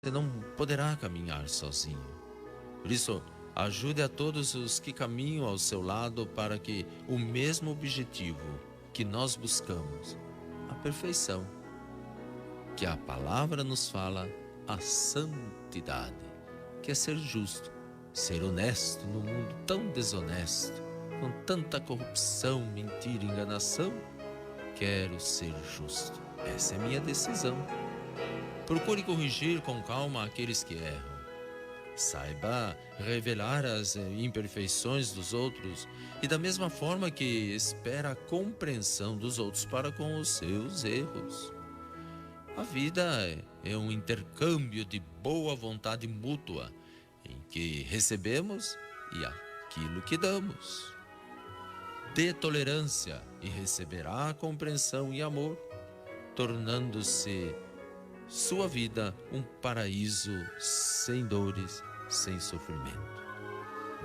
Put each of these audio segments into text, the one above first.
Você não poderá caminhar sozinho. Por isso, ajude a todos os que caminham ao seu lado para que o mesmo objetivo que nós buscamos, a perfeição, que a palavra nos fala, a santidade, que é ser justo, ser honesto no mundo tão desonesto, com tanta corrupção, mentira e enganação. Quero ser justo. Essa é a minha decisão. Procure corrigir com calma aqueles que erram. Saiba revelar as imperfeições dos outros e da mesma forma que espera a compreensão dos outros para com os seus erros. A vida é um intercâmbio de boa vontade mútua em que recebemos e aquilo que damos. Dê tolerância e receberá compreensão e amor, tornando-se sua vida um paraíso sem dores, sem sofrimento.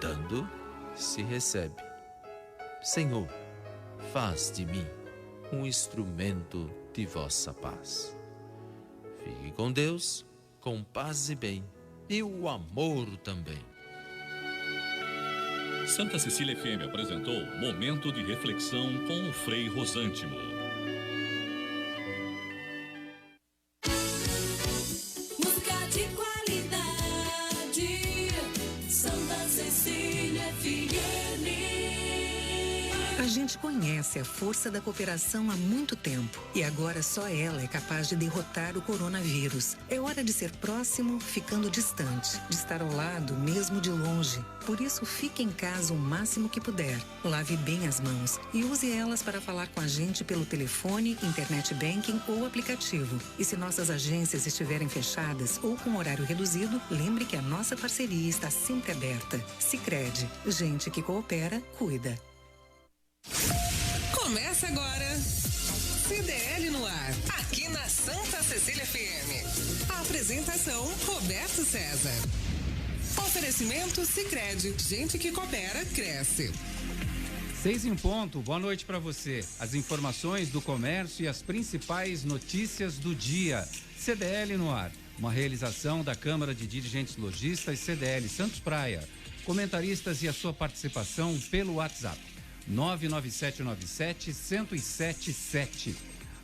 Dando, se recebe. Senhor, faz de mim um instrumento de vossa paz. Fique com Deus, com paz e bem, e o amor também. Santa Cecília FM apresentou Momento de Reflexão com o Frei Rosântimo. Música de qualidade, Santa Cecília FM. A gente conhece a força da cooperação há muito tempo e agora só ela é capaz de derrotar o coronavírus. É hora de ser próximo, ficando distante, de estar ao lado, mesmo de longe. Por isso, fique em casa o máximo que puder. Lave bem as mãos e use elas para falar com a gente pelo telefone, internet banking ou aplicativo. E se nossas agências estiverem fechadas ou com horário reduzido, lembre que a nossa parceria está sempre aberta. Sicredi, gente que coopera, cuida. Começa agora, CDL no ar, aqui na Santa Cecília FM. A apresentação, Roberto César. Oferecimento Sicredi, gente que coopera, cresce. 6 em ponto, boa noite para você. As informações do comércio e as principais notícias do dia. CDL no ar, uma realização da Câmara de Dirigentes Lojistas CDL Santos Praia. Comentaristas e a sua participação pelo WhatsApp. 99797-1077.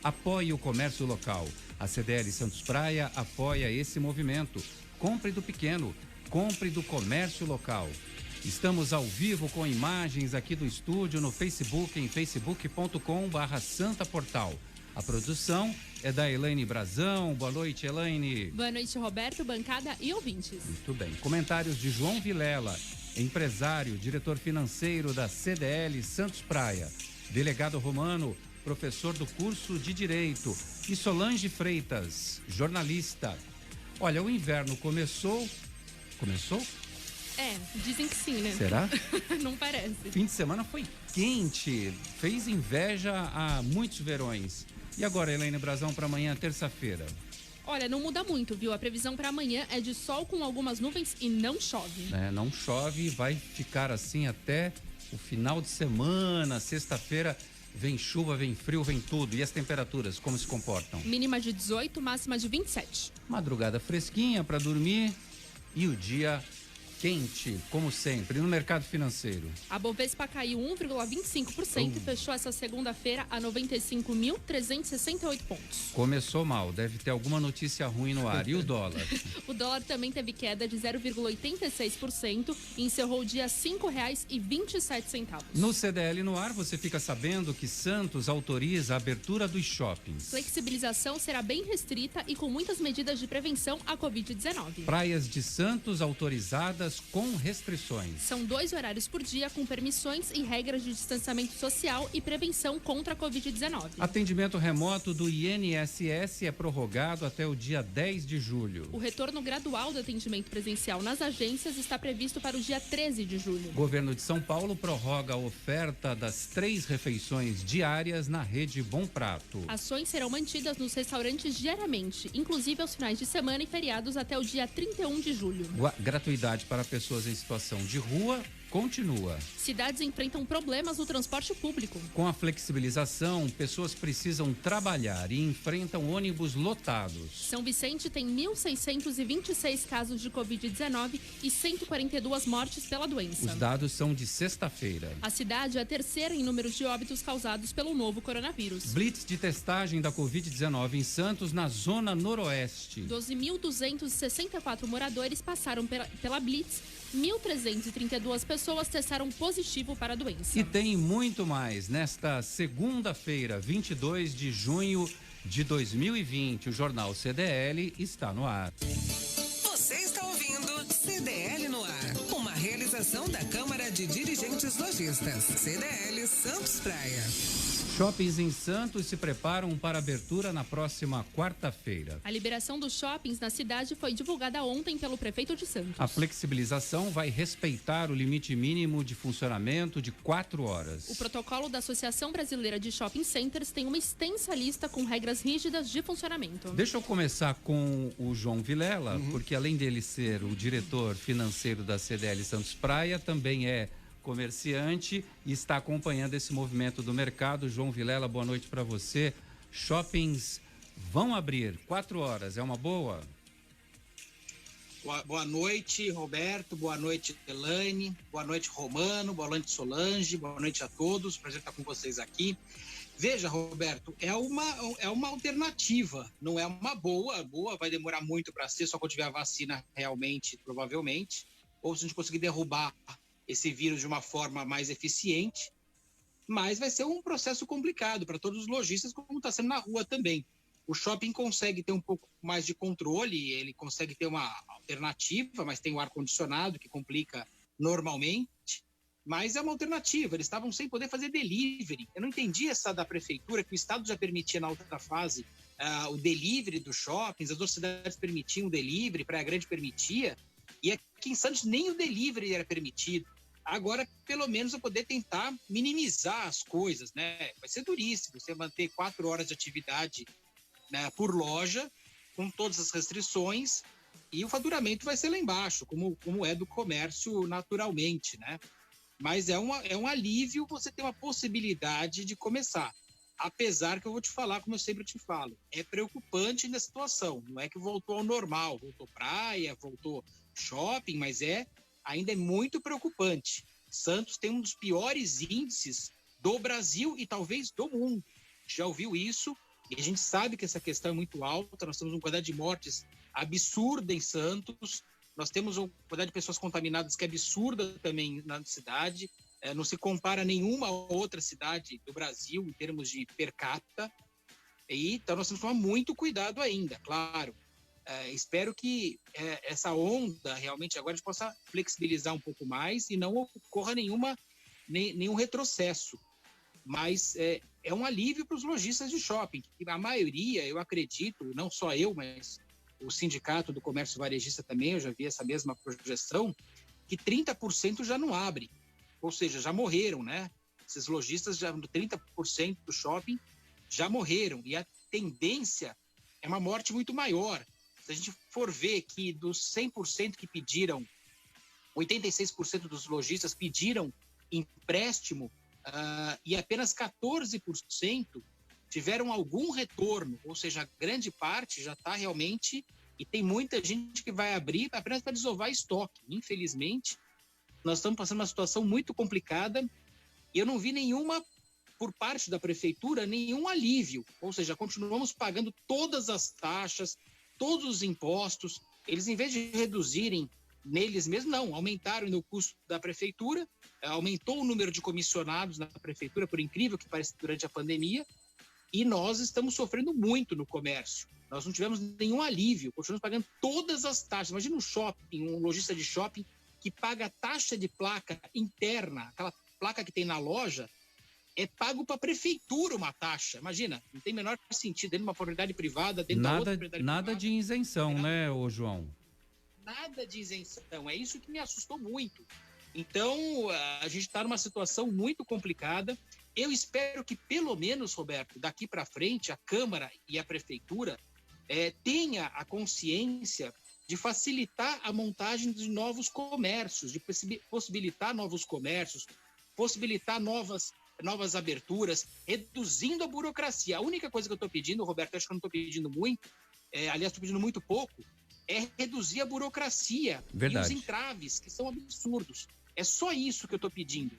Apoie o comércio local. A CDL Santos Praia apoia esse movimento. Compre do pequeno, compre do comércio local. Estamos ao vivo com imagens aqui do estúdio no Facebook, em facebook.com/santaportal. A produção é da Elaine Brazão. Boa noite, Elaine. Boa noite, Roberto, bancada e ouvintes. Muito bem. Comentários de João Vilela, empresário, diretor financeiro da CDL Santos Praia. Delegado Romano, professor do curso de Direito. E Solange Freitas, jornalista. Olha, o inverno começou? Começou? É, dizem que sim, né? Será? Não parece. Fim de semana foi quente, fez inveja a muitos verões. E agora, Elaine Brazão, para amanhã, terça-feira? Olha, não muda muito, viu? A previsão para amanhã é de sol com algumas nuvens e não chove. Não chove, vai ficar assim até o final de semana. Sexta-feira vem chuva, vem frio, vem tudo. E as temperaturas, como se comportam? Mínima de 18, máxima de 27. Madrugada fresquinha para dormir e o dia quente, como sempre, no mercado financeiro. A Bovespa caiu 1,25% e fechou essa segunda-feira a 95.368 pontos. Começou mal, deve ter alguma notícia ruim no ar. E o dólar? O dólar também teve queda de 0,86% e encerrou o dia R$ 5,27. No CDL no ar, você fica sabendo que Santos autoriza a abertura dos shoppings. Flexibilização será bem restrita e com muitas medidas de prevenção à Covid-19. Praias de Santos autorizadas com restrições. São 2 horários por dia com permissões e regras de distanciamento social e prevenção contra a Covid-19. Atendimento remoto do INSS é prorrogado até o dia 10 de julho. O retorno gradual do atendimento presencial nas agências está previsto para o dia 13 de julho. O governo de São Paulo prorroga a oferta das 3 refeições diárias na rede Bom Prato. Ações serão mantidas nos restaurantes diariamente, inclusive aos finais de semana e feriados até o dia 31 de julho. Gratuidade para pessoas em situação de rua, continua. Cidades enfrentam problemas no transporte público. Com a flexibilização, pessoas precisam trabalhar e enfrentam ônibus lotados. São Vicente tem 1.626 casos de Covid-19 e 142 mortes pela doença. Os dados são de sexta-feira. A cidade é a terceira em número de óbitos causados pelo novo coronavírus. Blitz de testagem da Covid-19 em Santos, na zona noroeste. 12.264 moradores passaram pela Blitz. 1.332 pessoas testaram positivo para a doença. E tem muito mais. Nesta segunda-feira, 22 de junho de 2020, o Jornal CDL está no ar. Você está ouvindo CDL no ar. Uma realização da Câmara de Dirigentes Lojistas. CDL Santos Praia. Shoppings em Santos se preparam para abertura na próxima quarta-feira. A liberação dos shoppings na cidade foi divulgada ontem pelo prefeito de Santos. A flexibilização vai respeitar o limite mínimo de funcionamento de 4 horas. O protocolo da Associação Brasileira de Shopping Centers tem uma extensa lista com regras rígidas de funcionamento. Deixa eu começar com o João Vilela, porque além dele ser o diretor financeiro da CDL Santos Praia, também é comerciante e está acompanhando esse movimento do mercado. João Vilela, boa noite para você. Shoppings vão abrir 4 horas, é uma boa? Boa noite, Roberto, boa noite, Elaine, boa noite, Romano, boa noite, Solange, boa noite a todos, prazer estar com vocês aqui. Veja, Roberto, é uma alternativa, não é uma boa, vai demorar muito para ser, só quando tiver a vacina realmente, provavelmente, ou se a gente conseguir derrubar esse vírus de uma forma mais eficiente, mas vai ser um processo complicado para todos os lojistas, como está sendo na rua também. O shopping consegue ter um pouco mais de controle, ele consegue ter uma alternativa, mas tem o ar-condicionado que complica normalmente, mas é uma alternativa. Eles estavam sem poder fazer delivery. Eu não entendi essa da prefeitura, que o Estado já permitia na outra fase o delivery dos shoppings, as outras cidades permitiam o delivery, Praia Grande permitia, e aqui em Santos nem o delivery era permitido. Agora, pelo menos, eu poder tentar minimizar as coisas, né? Vai ser duríssimo você manter 4 horas de atividade, né, por loja, com todas as restrições, e o faturamento vai ser lá embaixo, como é do comércio naturalmente, né? Mas é um alívio você ter uma possibilidade de começar. Apesar que eu vou te falar, como eu sempre te falo, é preocupante na situação. Não é que voltou ao normal, voltou praia, voltou shopping, mas ainda é muito preocupante. Santos tem um dos piores índices do Brasil e talvez do mundo. Já ouviu isso? E a gente sabe que essa questão é muito alta. Nós temos uma quantidade de mortes absurda em Santos. Nós temos uma quantidade de pessoas contaminadas que é absurda também na cidade. Não se compara a nenhuma outra cidade do Brasil em termos de per capita. Então nós temos que tomar muito cuidado ainda, claro. Espero que essa onda realmente agora a gente possa flexibilizar um pouco mais e não ocorra nenhum retrocesso. Mas é um alívio para os lojistas de shopping. A maioria, eu acredito, não só eu, mas o Sindicato do Comércio Varejista também, eu já vi essa mesma projeção, que 30% já não abre. Ou seja, já morreram, né? Esses lojistas, 30% do shopping já morreram. E a tendência é uma morte muito maior. Se a gente for ver que dos 100% que pediram, 86% dos lojistas pediram empréstimo e apenas 14% tiveram algum retorno, ou seja, grande parte já está realmente, e tem muita gente que vai abrir apenas para desovar estoque. Infelizmente, nós estamos passando uma situação muito complicada e eu não vi por parte da prefeitura, nenhum alívio, ou seja, continuamos pagando todas as taxas, todos os impostos. Eles, em vez de reduzirem neles mesmos, não, aumentaram no custo da prefeitura, aumentou o número de comissionados na prefeitura, por incrível que pareça, durante a pandemia, e nós estamos sofrendo muito no comércio. Nós não tivemos nenhum alívio, continuamos pagando todas as taxas. Imagina um shopping, um lojista de shopping que paga taxa de placa interna, aquela placa que tem na loja, é pago para a prefeitura uma taxa. Imagina, não tem o menor sentido dentro de uma propriedade privada, dentro da outra propriedade privada. Nada de isenção, né, ô João? Nada de isenção. É isso que me assustou muito. Então, a gente está numa situação muito complicada. Eu espero que, pelo menos, Roberto, daqui para frente, a Câmara e a Prefeitura tenha a consciência de facilitar a montagem de novos comércios, de possibilitar novos comércios, possibilitar novas aberturas, reduzindo a burocracia. A única coisa que eu estou pedindo, Roberto, acho que eu não estou pedindo muito, aliás, estou pedindo muito pouco, é reduzir a burocracia e os entraves, que são absurdos. É só isso que eu estou pedindo.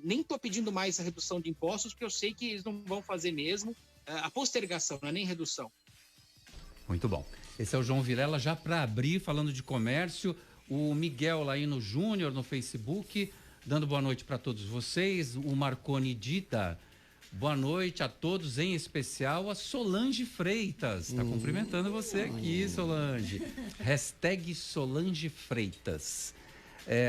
Nem estou pedindo mais a redução de impostos, porque eu sei que eles não vão fazer mesmo. A postergação, não é nem redução. Muito bom. Esse é o João Vilela, já para abrir, falando de comércio. O Miguel Laino Júnior no Facebook, dando boa noite para todos vocês. O Marconi Dita, boa noite a todos, em especial a Solange Freitas. Está cumprimentando você aqui, Solange. Hashtag Solange Freitas.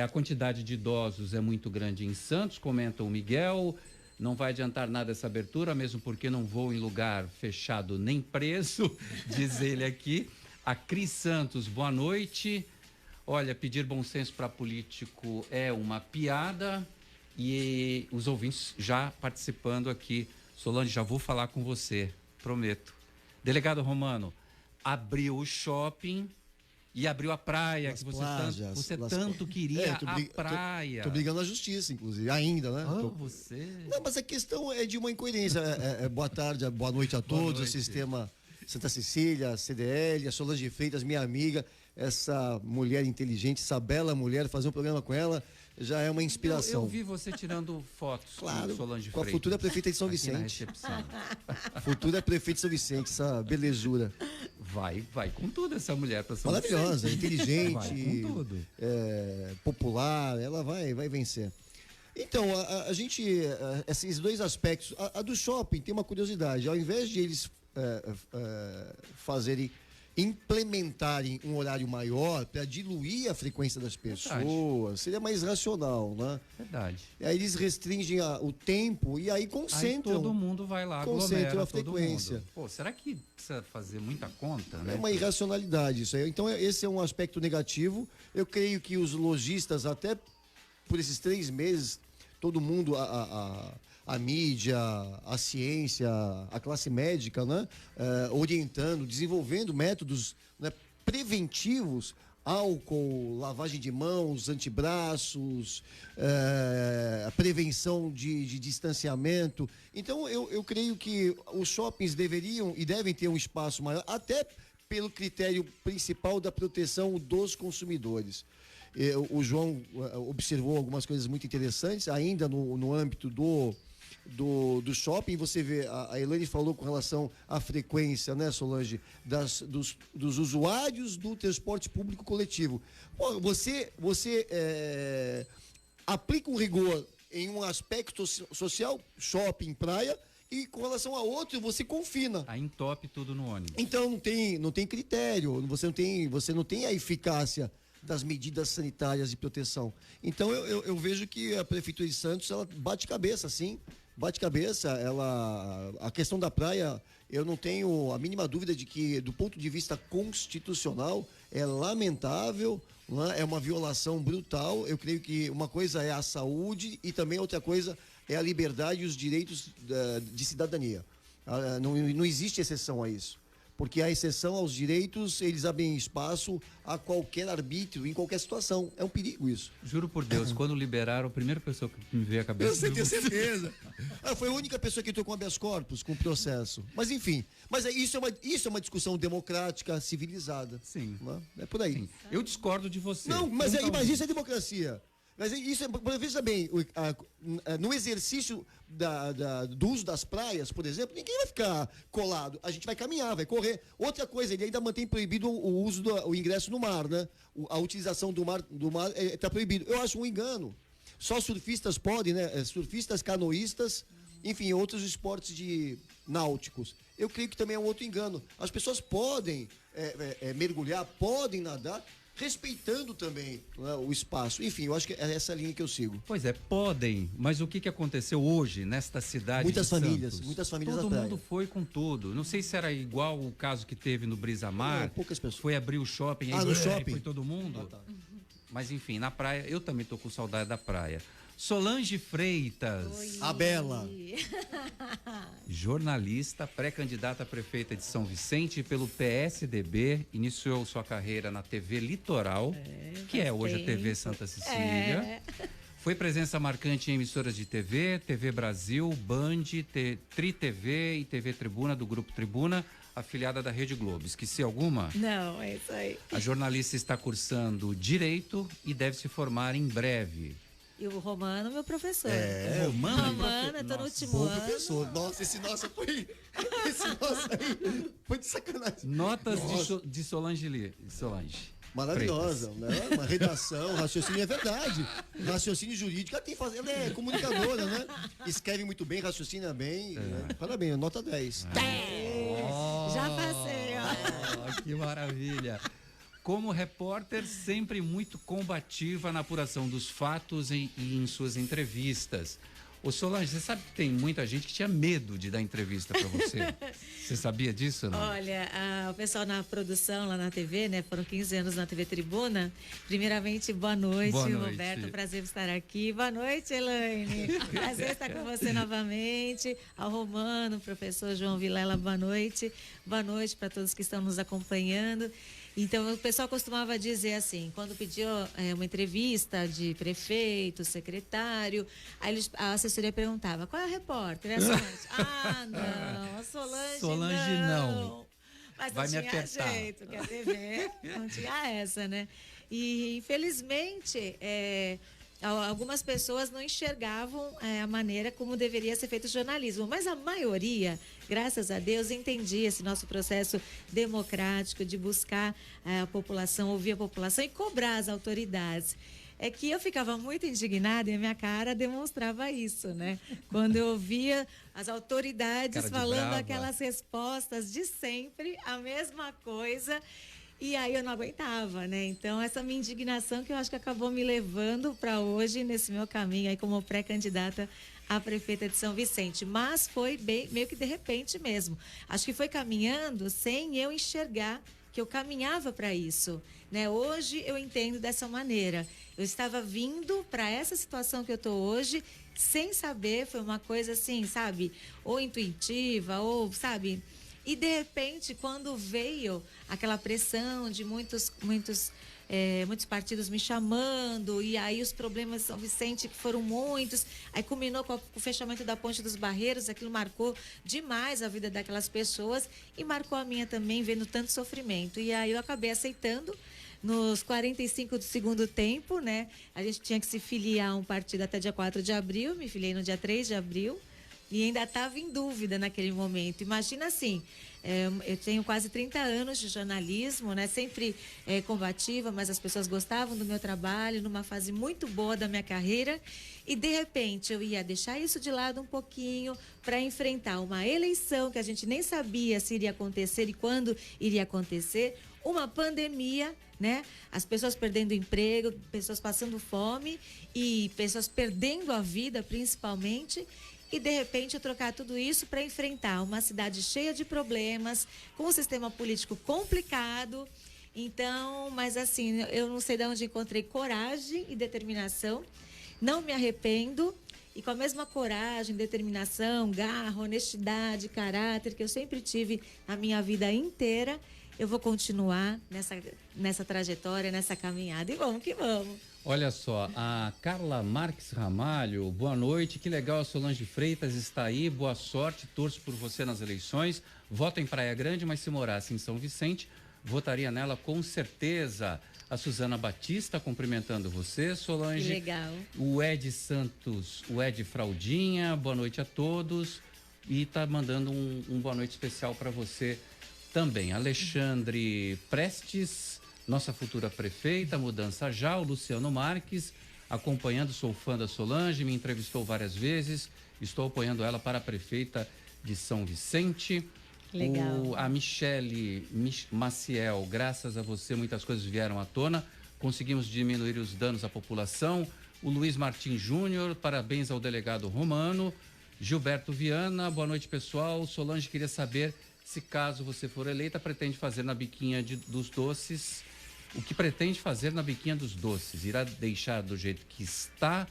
A quantidade de idosos é muito grande em Santos, comenta o Miguel. Não vai adiantar nada essa abertura, mesmo porque não vou em lugar fechado nem preso, diz ele aqui. A Cris Santos, boa noite. Olha, pedir bom senso para político é uma piada. E os ouvintes já participando aqui. Solange, já vou falar com você, prometo. Delegado Romano, abriu o shopping e abriu a praia, que você tanto queria a praia. Tô brigando na justiça, inclusive, ainda, né? Você... Não, mas a questão é de uma incoerência. Boa tarde, boa noite a todos, o sistema Santa Cecília, CDL, a Solange Freitas, minha amiga, essa mulher inteligente, essa bela mulher, fazer um programa com ela já é uma inspiração. Eu vi você tirando fotos com Solange Freitas. Com a futura prefeita de São Vicente. Futura prefeita de São Vicente, essa belezura. Vai com tudo essa mulher para São Vicente. Maravilhosa, inteligente, vai com tudo. Popular, ela vai vencer. Então, a gente, esses dois aspectos, a do shopping tem uma curiosidade, ao invés de eles implementarem um horário maior para diluir a frequência das pessoas, seria mais racional, né? Verdade. Aí eles restringem o tempo e aí concentram. Aí todo mundo vai lá, concentram a frequência. Pô, será que precisa fazer muita conta, né? É uma irracionalidade isso aí. Então esse é um aspecto negativo. Eu creio que os lojistas, até por esses 3 meses, todo mundo, a mídia, a ciência, a classe médica, né? Orientando, desenvolvendo métodos, né, preventivos, álcool, lavagem de mãos, antebraços, a prevenção de distanciamento. Então, eu creio que os shoppings deveriam e devem ter um espaço maior, até pelo critério principal da proteção dos consumidores. O João observou algumas coisas muito interessantes, ainda no âmbito do shopping. Você vê, a Elaine falou com relação à frequência, né, Solange, dos usuários do transporte público coletivo. Pô, você aplica um rigor em um aspecto social, shopping, praia, e com relação a outro, você confina. Aí entope tudo no ônibus. Então não tem critério, você não tem a eficácia das medidas sanitárias de proteção. Então eu vejo que a Prefeitura de Santos, ela bate cabeça, sim. Bate cabeça, a questão da praia, eu não tenho a mínima dúvida de que, do ponto de vista constitucional, é lamentável, né? É uma violação brutal. Eu creio que uma coisa é a saúde e também outra coisa é a liberdade e os direitos de cidadania. Não existe exceção a isso. Porque a exceção aos direitos, eles abrem espaço a qualquer arbítrio, em qualquer situação. É um perigo isso. Juro por Deus, quando liberaram, a primeira pessoa que me veio à cabeça... Eu tenho certeza. Foi a única pessoa que entrou com habeas corpus, com o processo. Mas enfim, isso é uma discussão democrática, civilizada. Sim. Né? É por aí. Sim. Eu discordo de você. Não, mas isso é democracia. Mas isso veja bem, no exercício do uso das praias, por exemplo, ninguém vai ficar colado. A gente vai caminhar, vai correr. Outra coisa, ele ainda mantém proibido o uso o ingresso no mar, né? A utilização do mar está proibido. Eu acho um engano. Só surfistas podem, né? Surfistas, canoístas, enfim, outros esportes náuticos. Eu creio que também é um outro engano. As pessoas podem mergulhar, podem nadar, respeitando também, né, o espaço. Enfim, eu acho que é essa linha que eu sigo. Pois é, podem, mas o que aconteceu hoje nesta cidade muitas de famílias, Santos? Muitas famílias todo na praia. mundo foi com tudo. Não sei se era igual o caso que teve no Brisa Mar. Poucas pessoas. Foi abrir o shopping, no shopping? Foi todo mundo. Mas enfim, na praia, eu também tô com saudade da praia. Solange Freitas, A Bela. jornalista, pré-candidata a prefeita de São Vicente pelo PSDB, iniciou sua carreira na TV Litoral, que é hoje a TV Santa Cecília. Foi presença marcante em emissoras de TV, TV Brasil, Band, Tri TV e TV Tribuna, do Grupo Tribuna, afiliada da Rede Globo. Esqueci alguma? Não, é isso aí. A jornalista está cursando Direito e deve se formar em breve. E o Romano, meu professor. Romano, eu tô no último Bom ano. professor. Nossa, esse nosso foi. Esse nosso aí foi de sacanagem. Notas de Solange. Maravilhosa, né? Uma redação, raciocínio, é verdade. Raciocínio jurídico, ela é comunicadora, né? Escreve muito bem, raciocina bem. Né? Parabéns, nota 10. Já passei, ó. Que maravilha. Como repórter, sempre muito combativa na apuração dos fatos e em suas entrevistas. Ô Solange, você sabe que tem muita gente que tinha medo de dar entrevista para você? Você sabia disso, não? Olha, o pessoal na produção lá na TV, né? Foram 15 anos na TV Tribuna. Primeiramente, boa noite, Roberto. Prazer estar aqui. Boa noite, Elaine. Prazer estar com você novamente. Ao Romano, professor João Vilela, boa noite. Boa noite para todos que estão nos acompanhando. Então, o pessoal costumava dizer assim, quando pediu uma entrevista de prefeito, secretário, aí a assessoria perguntava, qual é a repórter? É a Solange. Não, a Solange não. Mas vai não me tinha apertar. jeito, que a TV não tinha essa, né? E, infelizmente, algumas pessoas não enxergavam a maneira como deveria ser feito o jornalismo, mas a maioria, graças a Deus, entendia esse nosso processo democrático de buscar a população, ouvir a população e cobrar as autoridades. É que eu ficava muito indignada e a minha cara demonstrava isso, né? Quando eu ouvia as autoridades falando brava. aquelas respostas de sempre, a mesma coisa. E aí eu não aguentava, né? Então, essa minha indignação que eu acho que acabou me levando para hoje, nesse meu caminho aí como pré-candidata a prefeita de São Vicente. Mas foi meio que de repente mesmo. Acho que foi caminhando sem eu enxergar que eu caminhava para isso, né? Hoje eu entendo dessa maneira. Eu estava vindo para essa situação que eu tô hoje sem saber, foi uma coisa assim, sabe? Ou intuitiva, ou, sabe... E, de repente, quando veio aquela pressão de muitos partidos me chamando, e aí os problemas de São Vicente, que foram muitos, aí culminou com o fechamento da Ponte dos Barreiros, aquilo marcou demais a vida daquelas pessoas e marcou a minha também, vendo tanto sofrimento. E aí eu acabei aceitando. Nos 45 do segundo tempo, né? A gente tinha que se filiar a um partido até dia 4 de abril, me filiei no dia 3 de abril. E ainda estava em dúvida naquele momento. Imagina assim, eu tenho quase 30 anos de jornalismo, né? Sempre combativa, mas as pessoas gostavam do meu trabalho, numa fase muito boa da minha carreira. E, de repente, eu ia deixar isso de lado um pouquinho para enfrentar uma eleição que a gente nem sabia se iria acontecer e quando iria acontecer. Uma pandemia, né? As pessoas perdendo emprego, pessoas passando fome e pessoas perdendo a vida, principalmente. E, de repente, eu trocar tudo isso para enfrentar uma cidade cheia de problemas, com um sistema político complicado. Então, mas assim, eu não sei de onde encontrei coragem e determinação. Não me arrependo. E com a mesma coragem, determinação, garra, honestidade, caráter que eu sempre tive na minha vida inteira, eu vou continuar nessa trajetória, nessa caminhada. E vamos que vamos. Olha só, a Carla Marques Ramalho, boa noite, que legal, a Solange Freitas está aí, boa sorte, torço por você nas eleições, voto em Praia Grande, mas se morasse em São Vicente, votaria nela com certeza. A Suzana Batista cumprimentando você, Solange. Que legal. O Ed Santos, o Ed Fraldinha, boa noite a todos e tá mandando um boa noite especial para você também. Alexandre Prestes, nossa futura prefeita, mudança já, o Luciano Marques, acompanhando, sou fã da Solange, me entrevistou várias vezes, estou apoiando ela para a prefeita de São Vicente. Legal. A Michele Maciel, graças a você, muitas coisas vieram à tona, conseguimos diminuir os danos à população. O Luiz Martins Júnior, parabéns ao delegado Romano. Gilberto Viana, boa noite, pessoal. Solange queria saber se, caso você for eleita, pretende fazer na biquinha dos doces. O que pretende fazer na biquinha dos doces? Irá deixar do jeito que está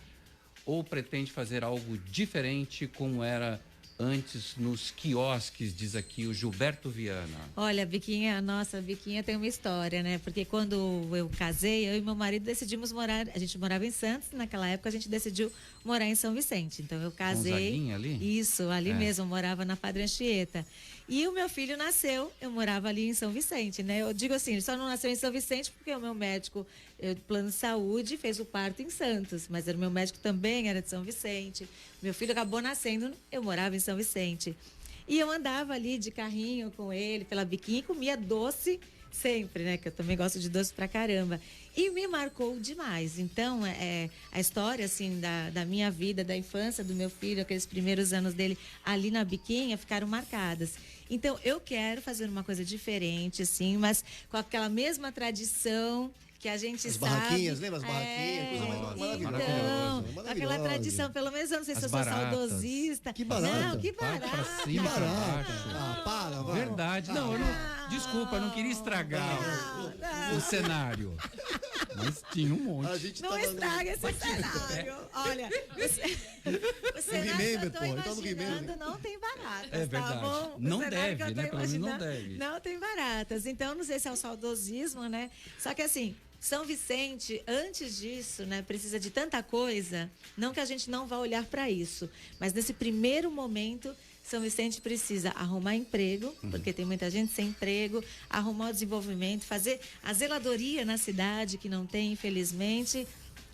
ou pretende fazer algo diferente como era antes nos quiosques, diz aqui o Gilberto Viana? Olha, a Biquinha tem uma história, né? Porque quando eu casei, eu e meu marido decidimos morar, a gente morava em Santos, naquela época a gente decidiu morar em São Vicente. Então eu casei. Gonzaguinha ali? Isso, ali mesmo, eu morava na Padre Anchieta. E o meu filho nasceu, eu morava ali em São Vicente, né? Eu digo assim, ele só não nasceu em São Vicente porque o meu médico, plano de saúde, fez o parto em Santos, mas o meu médico também era de São Vicente. Meu filho acabou nascendo, eu morava em São Vicente. E eu andava ali de carrinho com ele, pela Biquinha, e comia doce sempre, né? Que eu também gosto de doce pra caramba. E me marcou demais. Então, a história, assim, da minha vida, da infância do meu filho, aqueles primeiros anos dele ali na Biquinha, ficaram marcadas. Então, eu quero fazer uma coisa diferente, assim, mas com aquela mesma tradição que a gente As sabe. barraquinhas, lembra as barraquinhas? Coisa Então, maravilhosa. aquela tradição, pelo menos eu não sei se eu sou baratas. saudosista. Que barata. Não, que Vai barata. pra cima, pra baixo. Para, vai. Verdade. Não, desculpa, eu não queria estragar o cenário. Mas tinha um monte. A gente Não tava estraga esse cenário. Olha, o cenário Remember, que eu pô, tô então no imaginando Remember. não tem baratas, É verdade. tá bom? O Não cenário que eu deve, tô né? Pelo menos não imaginando deve. não tem baratas. Então, não sei se é o saudosismo, né? Só que assim, São Vicente, antes disso, né, precisa de tanta coisa, não que a gente não vá olhar para isso, mas nesse primeiro momento, São Vicente precisa arrumar emprego, porque tem muita gente sem emprego, arrumar o desenvolvimento, fazer a zeladoria na cidade, que não tem, infelizmente.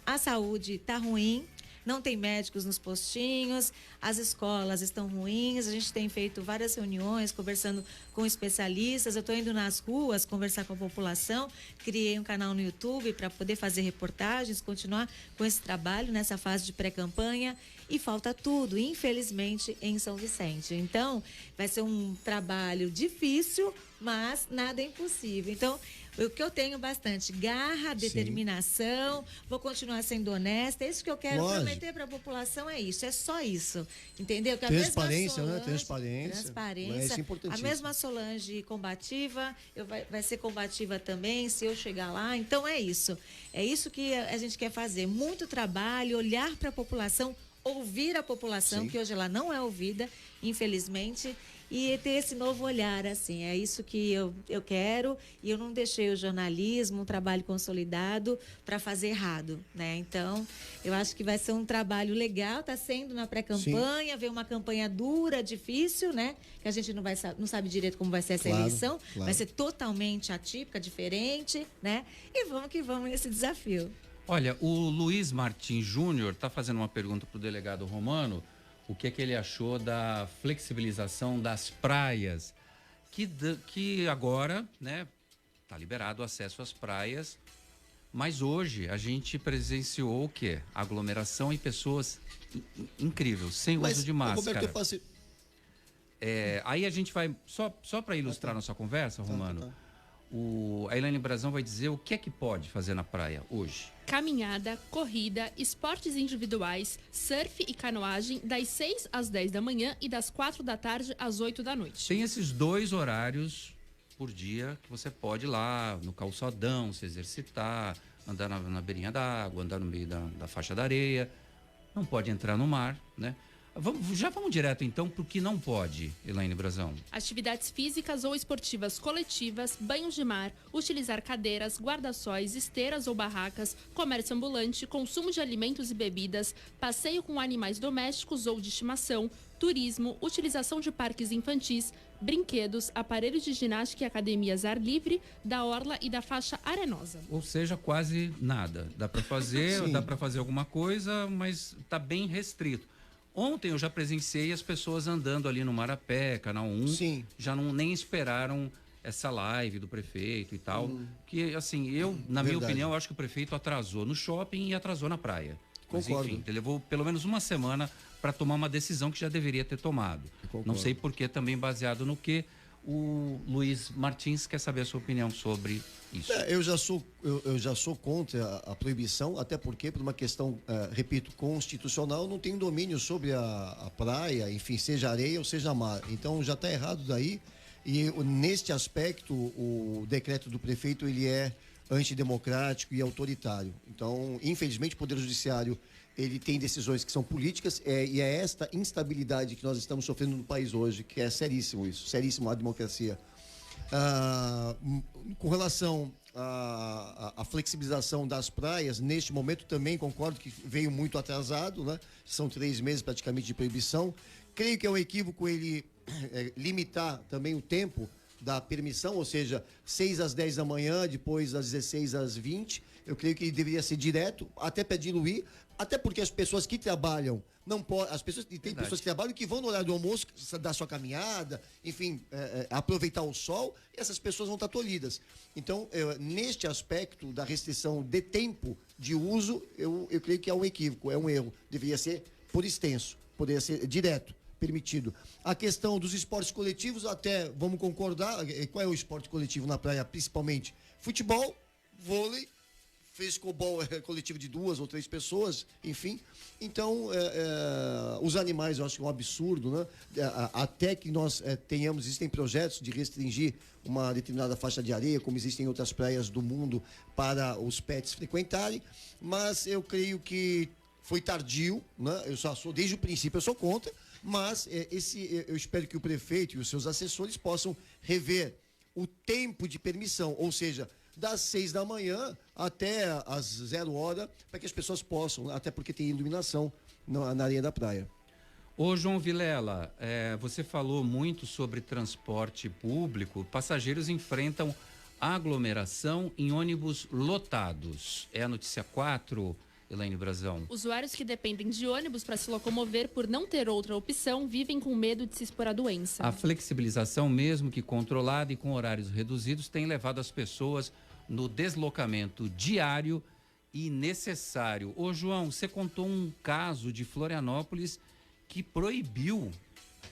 A saúde está ruim, não tem médicos nos postinhos, as escolas estão ruins, a gente tem feito várias reuniões, conversando com especialistas, eu estou indo nas ruas conversar com a população, criei um canal no YouTube para poder fazer reportagens, continuar com esse trabalho nessa fase de pré-campanha, e falta tudo, infelizmente, em São Vicente. Então, vai ser um trabalho difícil, mas nada é impossível. Então, o que eu tenho bastante, garra, determinação, vou continuar sendo honesta, é isso que eu quero prometer para a população, é isso, é só isso, entendeu? Que a Transparência, mesma né? Transparência. Isso é importantíssimo. A mesma Solange combativa, vai ser combativa também, se eu chegar lá, então é isso que a gente quer fazer, muito trabalho, olhar para a população, ouvir a população, que hoje ela não é ouvida, infelizmente, e ter esse novo olhar, assim, é isso que eu quero, e eu não deixei o jornalismo, um trabalho consolidado, para fazer errado, né? Então, eu acho que vai ser um trabalho legal, tá sendo na pré-campanha, ver uma campanha dura, difícil, né? Que a gente não sabe direito como vai ser essa eleição, vai ser totalmente atípica, diferente, né? E vamos que vamos nesse desafio. Olha, o Luiz Martins Júnior está fazendo uma pergunta para o delegado Romano, o que é que ele achou da flexibilização das praias, que agora, né, está liberado o acesso às praias, mas hoje a gente presenciou o quê? Aglomeração e pessoas incrível, sem uso de máscara. Roberto, eu faço... Aí a gente vai, só para ilustrar nossa conversa, Romano, a Elaine Brazão vai dizer o que é que pode fazer na praia hoje. Caminhada, corrida, esportes individuais, surf e canoagem das 6 às 10 da manhã e das 4 da tarde às 8 da noite. Tem esses 2 horários por dia que você pode ir lá no calçadão, se exercitar, andar na beirinha da água, andar no meio da faixa da areia. Não pode entrar no mar, né? Vamos direto então para o que não pode, Elaine Brazão. Atividades físicas ou esportivas coletivas, banhos de mar, utilizar cadeiras, guarda-sóis, esteiras ou barracas, comércio ambulante, consumo de alimentos e bebidas, passeio com animais domésticos ou de estimação, turismo, utilização de parques infantis, brinquedos, aparelhos de ginástica e academias ar livre, da orla e da faixa arenosa. Ou seja, quase nada. Dá para fazer, dá para fazer alguma coisa, mas está bem restrito. Ontem eu já presenciei as pessoas andando ali no Marapé, Canal 1, já nem esperaram essa live do prefeito e tal, que assim, na minha opinião, eu acho que o prefeito atrasou no shopping e atrasou na praia. Concordo. Mas, enfim, ele levou pelo menos uma semana para tomar uma decisão que já deveria ter tomado. Não sei por que, também baseado no que o Luiz Martins quer saber a sua opinião sobre isso. Eu já sou contra a proibição, até porque por uma questão, repito, constitucional, não tem domínio sobre a praia, enfim, seja areia ou seja mar. Então já está errado daí. E neste aspecto, o decreto do prefeito ele é antidemocrático e autoritário. Então, infelizmente, o Poder Judiciário ele tem decisões que são políticas e é esta instabilidade que nós estamos sofrendo no país hoje, que é seríssimo isso, seríssimo a democracia. Com relação à flexibilização das praias, neste momento também concordo que veio muito atrasado, né? São 3 meses praticamente de proibição. Creio que é um equívoco ele limitar também o tempo da permissão, ou seja, 6 às 10 da manhã, depois às 16 às 20. Eu creio que deveria ser direto, até para diluir, até porque as pessoas que trabalham não podem, tem pessoas que trabalham que vão no horário do almoço, dar sua caminhada, enfim, aproveitar o sol, e essas pessoas vão estar tolhidas. Então, neste aspecto da restrição de tempo de uso, eu creio que é um equívoco, é um erro. Deveria ser por extenso, poderia ser direto, permitido. A questão dos esportes coletivos, até vamos concordar, qual é o esporte coletivo na praia, principalmente? Futebol, vôlei, frescobol é coletivo de 2 ou 3 pessoas, enfim. Então, os animais eu acho que é um absurdo, né? Até que nós existem projetos de restringir uma determinada faixa de areia, como existem em outras praias do mundo, para os pets frequentarem, mas eu creio que foi tardio, né? Desde o princípio eu sou contra, mas eu espero que o prefeito e os seus assessores possam rever o tempo de permissão, ou seja, das 6 da manhã até as 0 hora, para que as pessoas possam, até porque tem iluminação na areia da praia. Ô João Vilela, você falou muito sobre transporte público. Passageiros enfrentam aglomeração em ônibus lotados. É a notícia 4, Elaine Brazão. Usuários que dependem de ônibus para se locomover por não ter outra opção vivem com medo de se expor à doença. A flexibilização, mesmo que controlada e com horários reduzidos, tem levado as pessoas no deslocamento diário e necessário. Ô João, você contou um caso de Florianópolis que proibiu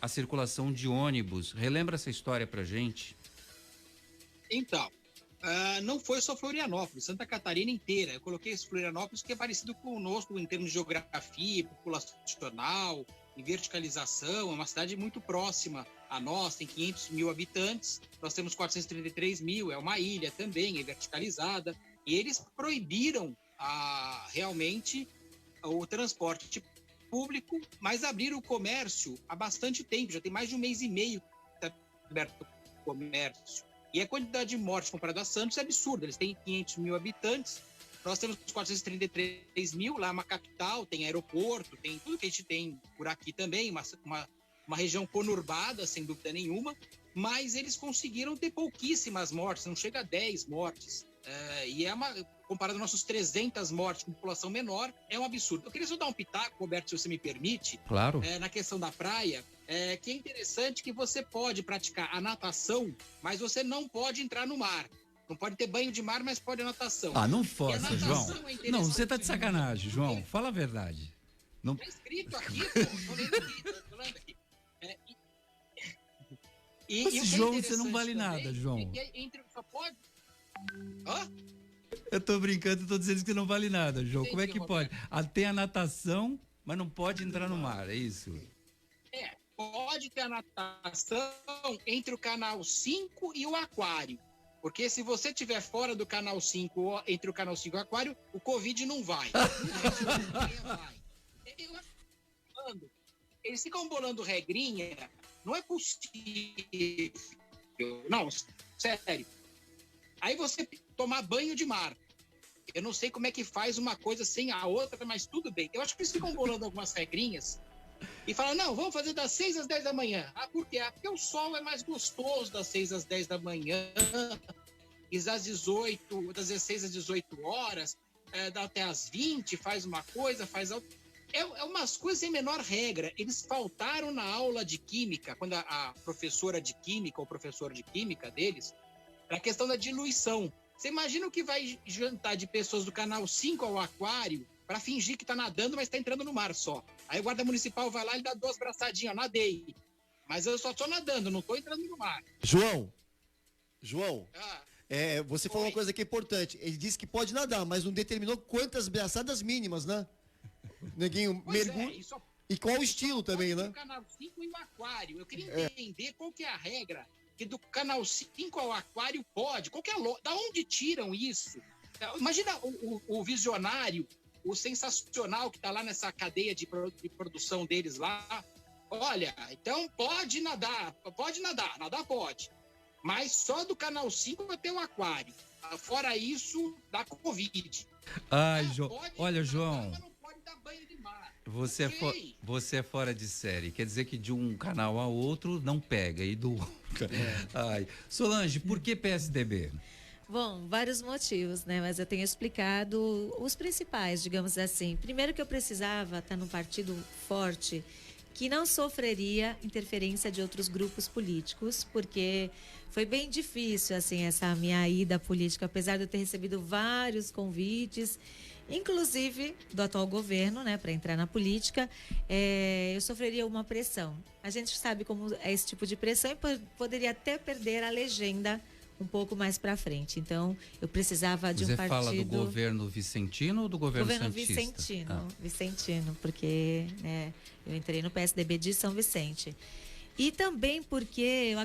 a circulação de ônibus. Relembra essa história pra gente? Então, não foi só Florianópolis, Santa Catarina inteira. Eu coloquei esse Florianópolis que é parecido conosco em termos de geografia, populacional, em verticalização. É uma cidade muito próxima a nós, tem 500 mil habitantes, nós temos 433 mil, é uma ilha também, é verticalizada. E eles proibiram realmente o transporte público, mas abriram o comércio há bastante tempo, já tem mais de 1 mês e meio que está aberto o comércio. E a quantidade de mortes comparada a Santos é absurda. Eles têm 500 mil habitantes, nós temos 433 mil, lá é uma capital, tem aeroporto, tem tudo que a gente tem por aqui também, uma região conurbada, sem dúvida nenhuma, mas eles conseguiram ter pouquíssimas mortes, não chega a 10 mortes. E comparado aos nossos 300 mortes com população menor, é um absurdo. Eu queria só dar um pitaco, Roberto, se você me permite. Claro. Na questão da praia, que é interessante que você pode praticar a natação, mas você não pode entrar no mar. Não pode ter banho de mar, mas pode a natação. Não força, João. Não, você tá de sacanagem, João. Porque... Fala a verdade. Não... Tá escrito aqui, pô. Tô lendo aqui, tô lendo aqui. Mas, João, você não vale nada, João. Só pode... Hã? Eu tô brincando, tô dizendo que você não vale nada, João. Como é que pode? Tem a natação, mas não pode entrar no mar, é isso? Pode ter a natação entre o canal 5 e o aquário. Porque se você estiver fora do canal 5, ou entre o canal 5 e o aquário, o Covid não vai. Eles ficam bolando regrinha, não é possível. Não, sério. Aí você tomar banho de mar. Eu não sei como é que faz uma coisa sem a outra, mas tudo bem. Eu acho que eles ficam bolando algumas regrinhas e falam, não, vamos fazer das 6 às 10 da manhã. Por quê? Porque o sol é mais gostoso das 6 às 10 da manhã, e das 16 às 18 horas, dá até às 20, faz uma coisa, faz outra. É umas coisas sem menor regra. Eles faltaram na aula de química, quando a professora de química ou professor de química deles, a questão da diluição. Você imagina o que vai jantar de pessoas do canal 5 ao aquário para fingir que tá nadando, mas tá entrando no mar só. Aí o guarda municipal vai lá e dá 2 braçadinhas, nadei. Mas eu só tô nadando, não tô entrando no mar. João, você falou uma coisa que é importante. Ele disse que pode nadar, mas não determinou quantas braçadas mínimas, né? Neguinho, e qual o estilo também, né? O canal 5 e o aquário. Eu queria entender qual que é a regra que do canal 5 ao aquário pode. Da onde tiram isso? Imagina o visionário, o sensacional que está lá nessa cadeia de produção deles lá. Olha, então nadar pode. Mas só do canal 5 até o aquário. Fora isso, dá Covid. Ai, olha, João, Mas não pode dar banho de mar. você é fora de série. Quer dizer que de um canal a outro não pega, e do outro. Ai. Solange, por que PSDB? Bom, vários motivos, né? Mas eu tenho explicado os principais, digamos assim. Primeiro que eu precisava estar num partido forte que não sofreria interferência de outros grupos políticos, porque foi bem difícil, assim, essa minha ida política, apesar de eu ter recebido vários convites, inclusive do atual governo, né, para entrar na política, eu sofreria uma pressão. A gente sabe como é esse tipo de pressão e poderia até perder a legenda um pouco mais para frente. Então, eu precisava de um partido... Você fala do governo vicentino ou do governo santista? Vicentino, porque eu entrei no PSDB de São Vicente. E também porque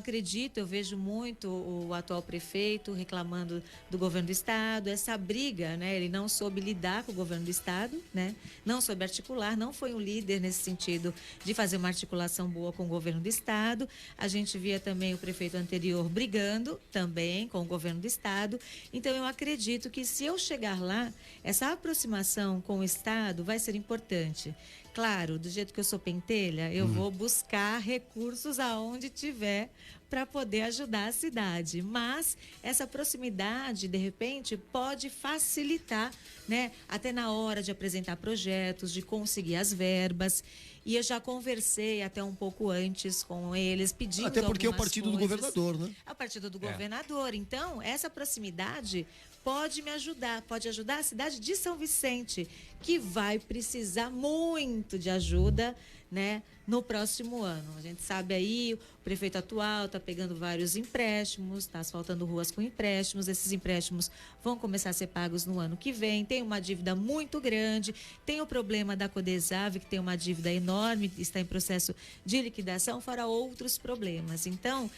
eu vejo muito o atual prefeito reclamando do governo do estado, essa briga, né? Ele não soube lidar com o governo do estado, né? Não soube articular, não foi um líder nesse sentido de fazer uma articulação boa com o governo do estado. A gente via também o prefeito anterior brigando também com o governo do estado. Então eu acredito que se eu chegar lá, essa aproximação com o estado vai ser importante. Claro, do jeito que eu sou pentelha, eu vou buscar recursos aonde tiver para poder ajudar a cidade. Mas essa proximidade, de repente, pode facilitar, né? Até na hora de apresentar projetos, de conseguir as verbas. E eu já conversei até um pouco antes com eles, pedindo até porque é o algumas partido coisas. do governador, né? É o partido do governador. Então, essa proximidade pode me ajudar, pode ajudar a cidade de São Vicente, que vai precisar muito de ajuda, né, no próximo ano. A gente sabe aí, o prefeito atual está pegando vários empréstimos, está asfaltando ruas com empréstimos, esses empréstimos vão começar a ser pagos no ano que vem, tem uma dívida muito grande, tem o problema da Codesave, que tem uma dívida enorme, está em processo de liquidação, fora outros problemas. Então,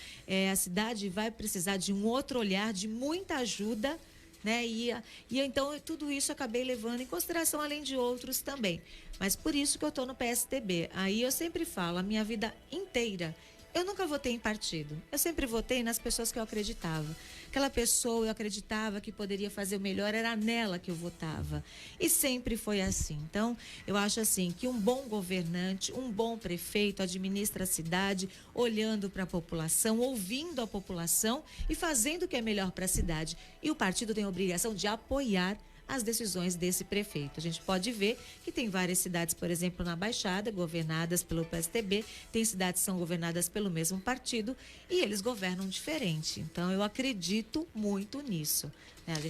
a cidade vai precisar de um outro olhar, de muita ajuda, né? E então tudo isso eu acabei levando em consideração, além de outros também. Mas por isso que eu estou no PSDB. Aí eu sempre falo, a minha vida inteira, eu nunca votei em partido. Eu sempre votei nas pessoas que eu acreditava. Aquela pessoa eu acreditava que poderia fazer o melhor, era nela que eu votava. E sempre foi assim. Então, eu acho assim, que um bom governante, um bom prefeito administra a cidade, olhando para a população, ouvindo a população e fazendo o que é melhor para a cidade. E o partido tem a obrigação de apoiar as decisões desse prefeito. A gente pode ver que tem várias cidades, por exemplo, na Baixada, governadas pelo PSDB, tem cidades que são governadas pelo mesmo partido e eles governam diferente. Então, eu acredito muito nisso.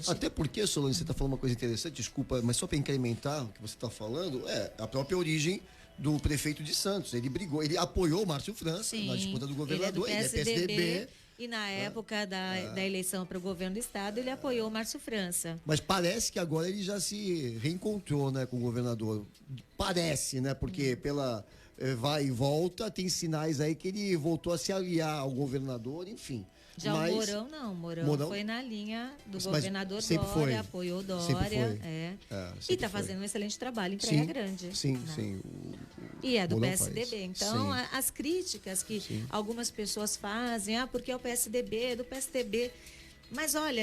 Até porque, Solange, você está falando uma coisa interessante, desculpa, mas só para incrementar o que você está falando, a própria origem do prefeito de Santos. Ele brigou, ele apoiou o Márcio França na disputa do governador, ele é PSDB. E na época da eleição para o governo do estado, ele apoiou o Márcio França. Mas parece que agora ele já se reencontrou, né, com o governador. Parece, né? Porque pela vai e volta, tem sinais aí que ele voltou a se aliar ao governador, enfim. Já o Mourão não, Mourão foi na linha do governador Dória, apoiou Dória, e está fazendo um excelente trabalho em Praia Grande. Sim, né? sim. E é do Mourão PSDB. faz. Então, as críticas que algumas pessoas fazem, porque é o PSDB, do PSDB. Mas olha,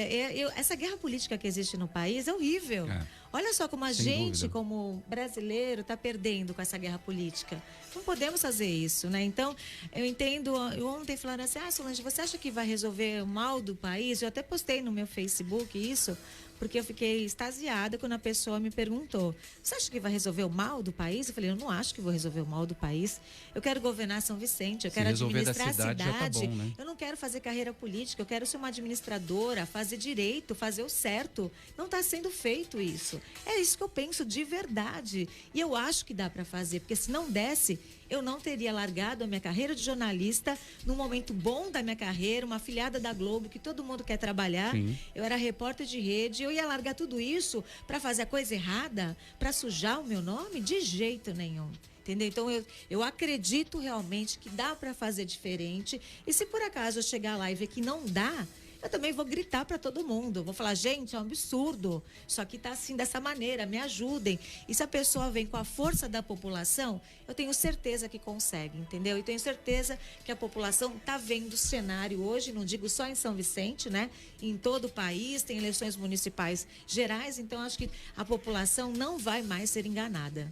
essa guerra política que existe no país é horrível. Olha só como a gente, como brasileiro, está perdendo com essa guerra política. Não podemos fazer isso, né? Então, eu entendo, ontem falaram assim, Solange, você acha que vai resolver o mal do país? Eu até postei no meu Facebook isso, porque eu fiquei extasiada quando a pessoa me perguntou, você acha que vai resolver o mal do país? Eu falei, eu não acho que vou resolver o mal do país. Eu quero governar São Vicente, eu quero administrar a cidade. Já tá bom, né? Eu não quero fazer carreira política, eu quero ser uma administradora, fazer direito, fazer o certo. Não está sendo feito isso. É isso que eu penso de verdade. E eu acho que dá para fazer, porque se não desse, eu não teria largado a minha carreira de jornalista num momento bom da minha carreira, uma afiliada da Globo que todo mundo quer trabalhar. Sim. Eu era repórter de rede, eu ia largar tudo isso para fazer a coisa errada, para sujar o meu nome? De jeito nenhum. Entendeu? Então, eu acredito realmente que dá para fazer diferente. E se por acaso eu chegar lá e ver que não dá, eu também vou gritar para todo mundo. Vou falar, gente, é um absurdo. Isso aqui tá assim, dessa maneira, me ajudem. E se a pessoa vem com a força da população, eu tenho certeza que consegue, entendeu? E tenho certeza que a população tá vendo o cenário hoje, não digo só em São Vicente, né? Em todo o país, tem eleições municipais gerais, então acho que a população não vai mais ser enganada.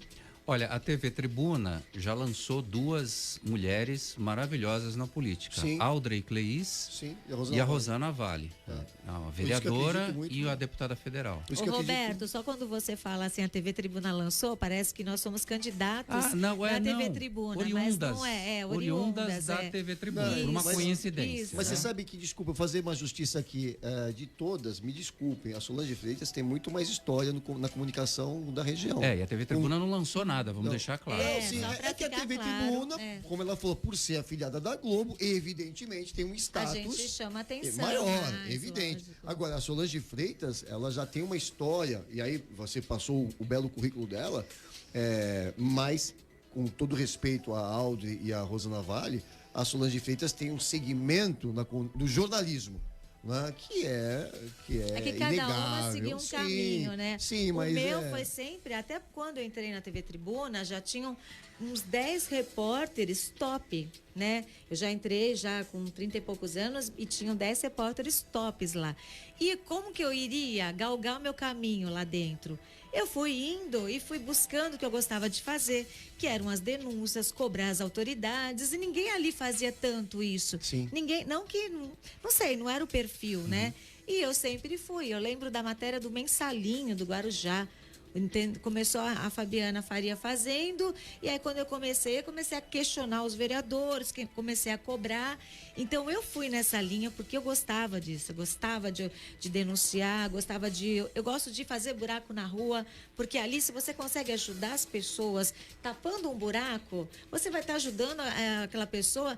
Olha, a TV Tribuna já lançou 2 mulheres maravilhosas na política. Sim. Audrey Cleis Sim, e a Rosana Vale. A vereadora muito, e a deputada federal. Por isso Ô, que eu acredito- Roberto, só quando você fala assim, a TV Tribuna lançou, parece que nós somos candidatos Não, da TV não. Tribuna, Oriundas. mas não é. Oriundas da TV Tribuna, por uma Isso, coincidência. isso. Mas né? você sabe que, desculpa, eu fazer uma justiça aqui, de todas, me desculpem, a Solange Freitas tem muito mais história na comunicação da região. E a TV Tribuna não lançou nada, vamos Não. deixar claro. É, Sim, só pra é que a ficar TV claro, Tribuna, é. como ela falou, por ser afiliada da Globo, evidentemente tem um A status gente chama atenção. maior, mais, evidente. lógico. Agora, a Solange Freitas, ela já tem uma história, e aí você passou o belo currículo dela, mas, com todo respeito a Audrey e a Rosana Vale, a Solange Freitas tem um segmento do jornalismo. Né, que é É que cada inegável. uma seguiu um Sim, caminho, né? Sim, mas o meu foi sempre, até quando eu entrei na TV Tribuna, já tinham uns 10 repórteres top, né? Eu já entrei já com 30 e poucos anos e tinham 10 repórteres tops lá. E como que eu iria galgar o meu caminho lá dentro? Eu fui indo e fui buscando o que eu gostava de fazer, que eram as denúncias, cobrar as autoridades, e ninguém ali fazia tanto isso. Sim. Ninguém, não sei, não era o perfil, né? E eu sempre fui. Eu lembro da matéria do Mensalinho, do Guarujá. Começou a Fabiana Faria fazendo, e aí quando eu comecei a questionar os vereadores, comecei a cobrar. Então eu fui nessa linha porque eu gostava disso, eu gostava de denunciar, eu gosto de fazer buraco na rua, porque ali se você consegue ajudar as pessoas tapando um buraco, você vai estar ajudando aquela pessoa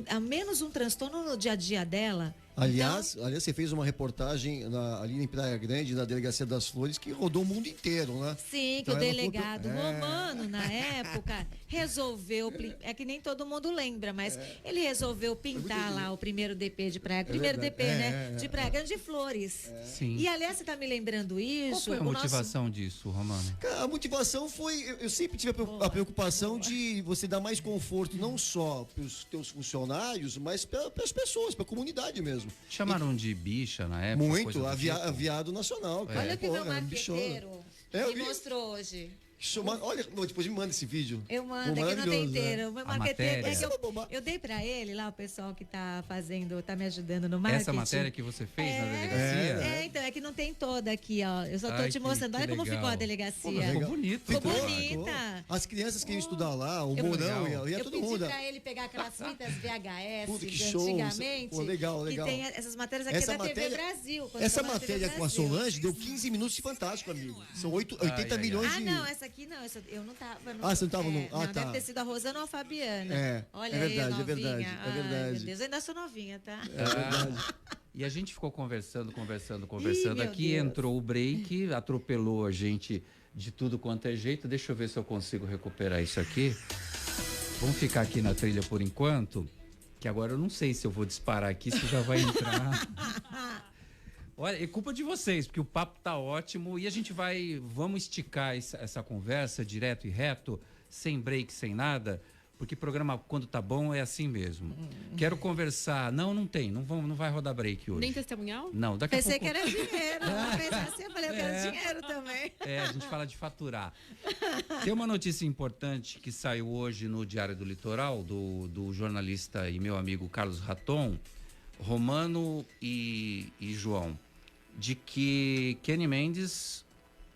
a menos um transtorno no dia a dia dela. Aliás, você fez uma reportagem ali em Praia Grande, na Delegacia das Flores, que rodou o mundo inteiro, né? Sim, que Então o ela delegado foi- Romano, na época, resolveu. É que nem todo mundo lembra, mas ele resolveu pintar lá o primeiro DP de Praia. Primeiro verdade. DP, né? De Praia Grande de Flores. Sim. E aliás, você tá me lembrando Qual isso? foi a o nosso- motivação disso, Romano? Cara, a motivação foi, eu sempre tive a preocupação de você dar mais conforto, não só para os teus funcionários, mas para as pessoas, para a comunidade mesmo. Chamaram de bicha na época? Muito, coisa do tipo? aviado nacional. Cara. Olha o que meu é bichona. marqueteiro Eu me vi. mostrou hoje. Olha, depois me manda esse vídeo. Eu mando, Pô, é que não tem maravilhoso, inteiro. O meu A marqueteiro. matéria. É que Essa é uma boba- eu dei pra ele lá, o pessoal que tá me ajudando no marketing. Essa matéria que você fez na delegacia? Então, é que não tem toda aqui, ó. Eu só tô Ai, te que- mostrando. que Olha como legal. ficou a delegacia. Pô, mas ficou bonito. Ficou Ficou, bonita. As crianças que iam estudar lá, o Eu- Mourão, Legal. ia Eu todo pedi mundo. pra ele pegar aquelas fitas VHS Puta, que de show. antigamente. Pô, legal, legal. Que tem essas matérias aqui Essa da TV matéria- Brasil. quando Essa eu tava na TV matéria com a Brasil. Solange deu 15 minutos de fantástico, amigo. São 80 ai, milhões Ah, de... não, essa aqui não. Eu não tava. Ah, você não tava no- Não, tá. deve ter sido a Rosana ou a Fabiana. É, Olha é aí, verdade, é novinha. verdade, é Ai, verdade. meu Deus, eu ainda sou novinha, tá? É verdade. E a gente ficou conversando. Ih, meu Aqui Deus. entrou o break, atropelou a gente de tudo quanto é jeito. Deixa eu ver se eu consigo recuperar isso aqui. Vamos ficar aqui na trilha por enquanto, que agora eu não sei se eu vou disparar aqui, se já vai entrar. Olha, é culpa de vocês, porque o papo tá ótimo e a gente vamos esticar essa conversa direto e reto, sem break, sem nada, porque programa quando tá bom é assim mesmo. Quero conversar. Não tem, não vai rodar break hoje. Nem testemunhal? Não, daqui a Pensei pouco. que era dinheiro. Eu pensei assim, eu falei, eu quero dinheiro também. A gente fala de faturar. Tem uma notícia importante que saiu hoje no Diário do Litoral, do jornalista e meu amigo Carlos Raton, Romano e João, de que Kenny Mendes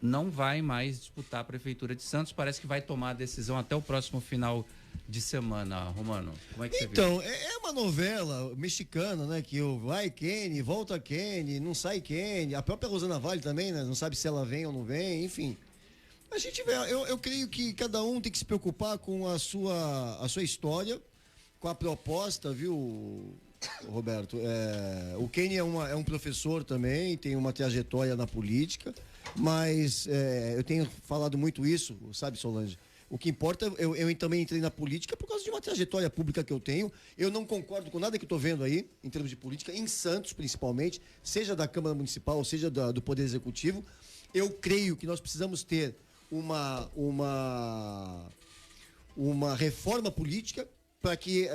não vai mais disputar a Prefeitura de Santos. Parece que vai tomar a decisão até o próximo final de semana. Romano, como é que você viu? Então, é uma novela mexicana, né? Que vai Kenny, volta Kenny, não sai Kenny. A própria Rosana Vale também, né? Não sabe se ela vem ou não vem, enfim. A gente vê, eu creio que cada um tem que se preocupar com a sua história, com a proposta, viu, Roberto? O Kenny é um professor também, tem uma trajetória na política, mas eu tenho falado muito isso, sabe, Solange? O que importa, eu também entrei na política por causa de uma trajetória pública que eu tenho. Eu não concordo com nada que estou vendo aí, em termos de política, em Santos principalmente, seja da Câmara Municipal, seja do Poder Executivo. Eu creio que nós precisamos ter uma reforma política para que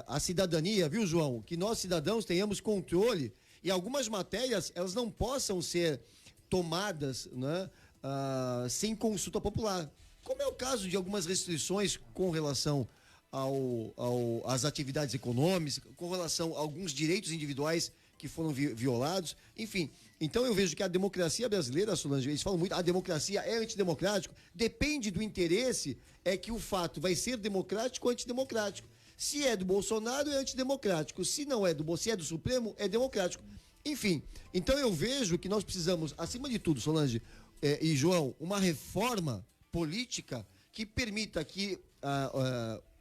a cidadania, viu, João? Que nós, cidadãos, tenhamos controle e algumas matérias, elas não possam ser tomadas, né, sem consulta popular. Como é o caso de algumas restrições com relação às atividades econômicas, com relação a alguns direitos individuais que foram violados, enfim. Então eu vejo que a democracia brasileira, Solange, eles falam muito, a democracia é antidemocrático, depende do interesse, é que o fato vai ser democrático ou antidemocrático. Se é do Bolsonaro, é antidemocrático. Se não é se é do Supremo, é democrático. Enfim, então eu vejo que nós precisamos, acima de tudo, Solange e João, uma reforma política que permita que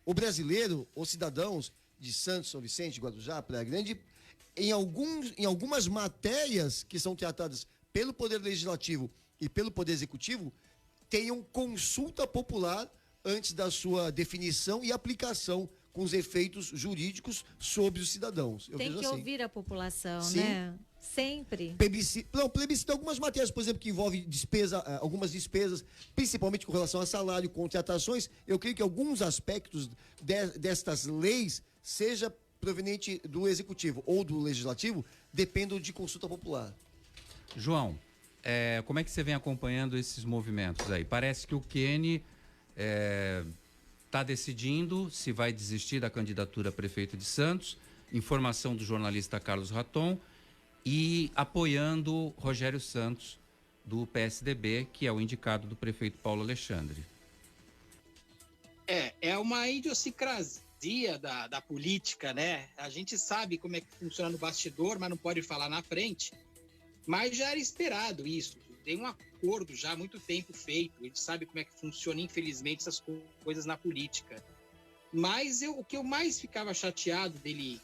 o brasileiro, os cidadãos de Santos, São Vicente, Guarujá, Praia Grande, em algumas matérias que são tratadas pelo Poder Legislativo e pelo Poder Executivo, tenham consulta popular antes da sua definição e aplicação com os efeitos jurídicos sobre os cidadãos. Tem que ouvir a população, sim, né? Sempre. Plebiscito algumas matérias, por exemplo, que envolvem algumas despesas, principalmente com relação a salário, contratações. Eu creio que alguns aspectos destas leis, seja proveniente do Executivo ou do Legislativo, dependam de consulta popular. João, como é que você vem acompanhando esses movimentos aí? Parece que o Kenny está decidindo se vai desistir da candidatura a prefeito de Santos, informação do jornalista Carlos Raton, e apoiando Rogério Santos, do PSDB, que é o indicado do prefeito Paulo Alexandre. É uma idiosincrasia da política, né? A gente sabe como é que funciona no bastidor, mas não pode falar na frente. Mas já era esperado isso. Tem um acordo já há muito tempo feito. A gente sabe como é que funciona, infelizmente, essas coisas na política. Mas o que eu mais ficava chateado dele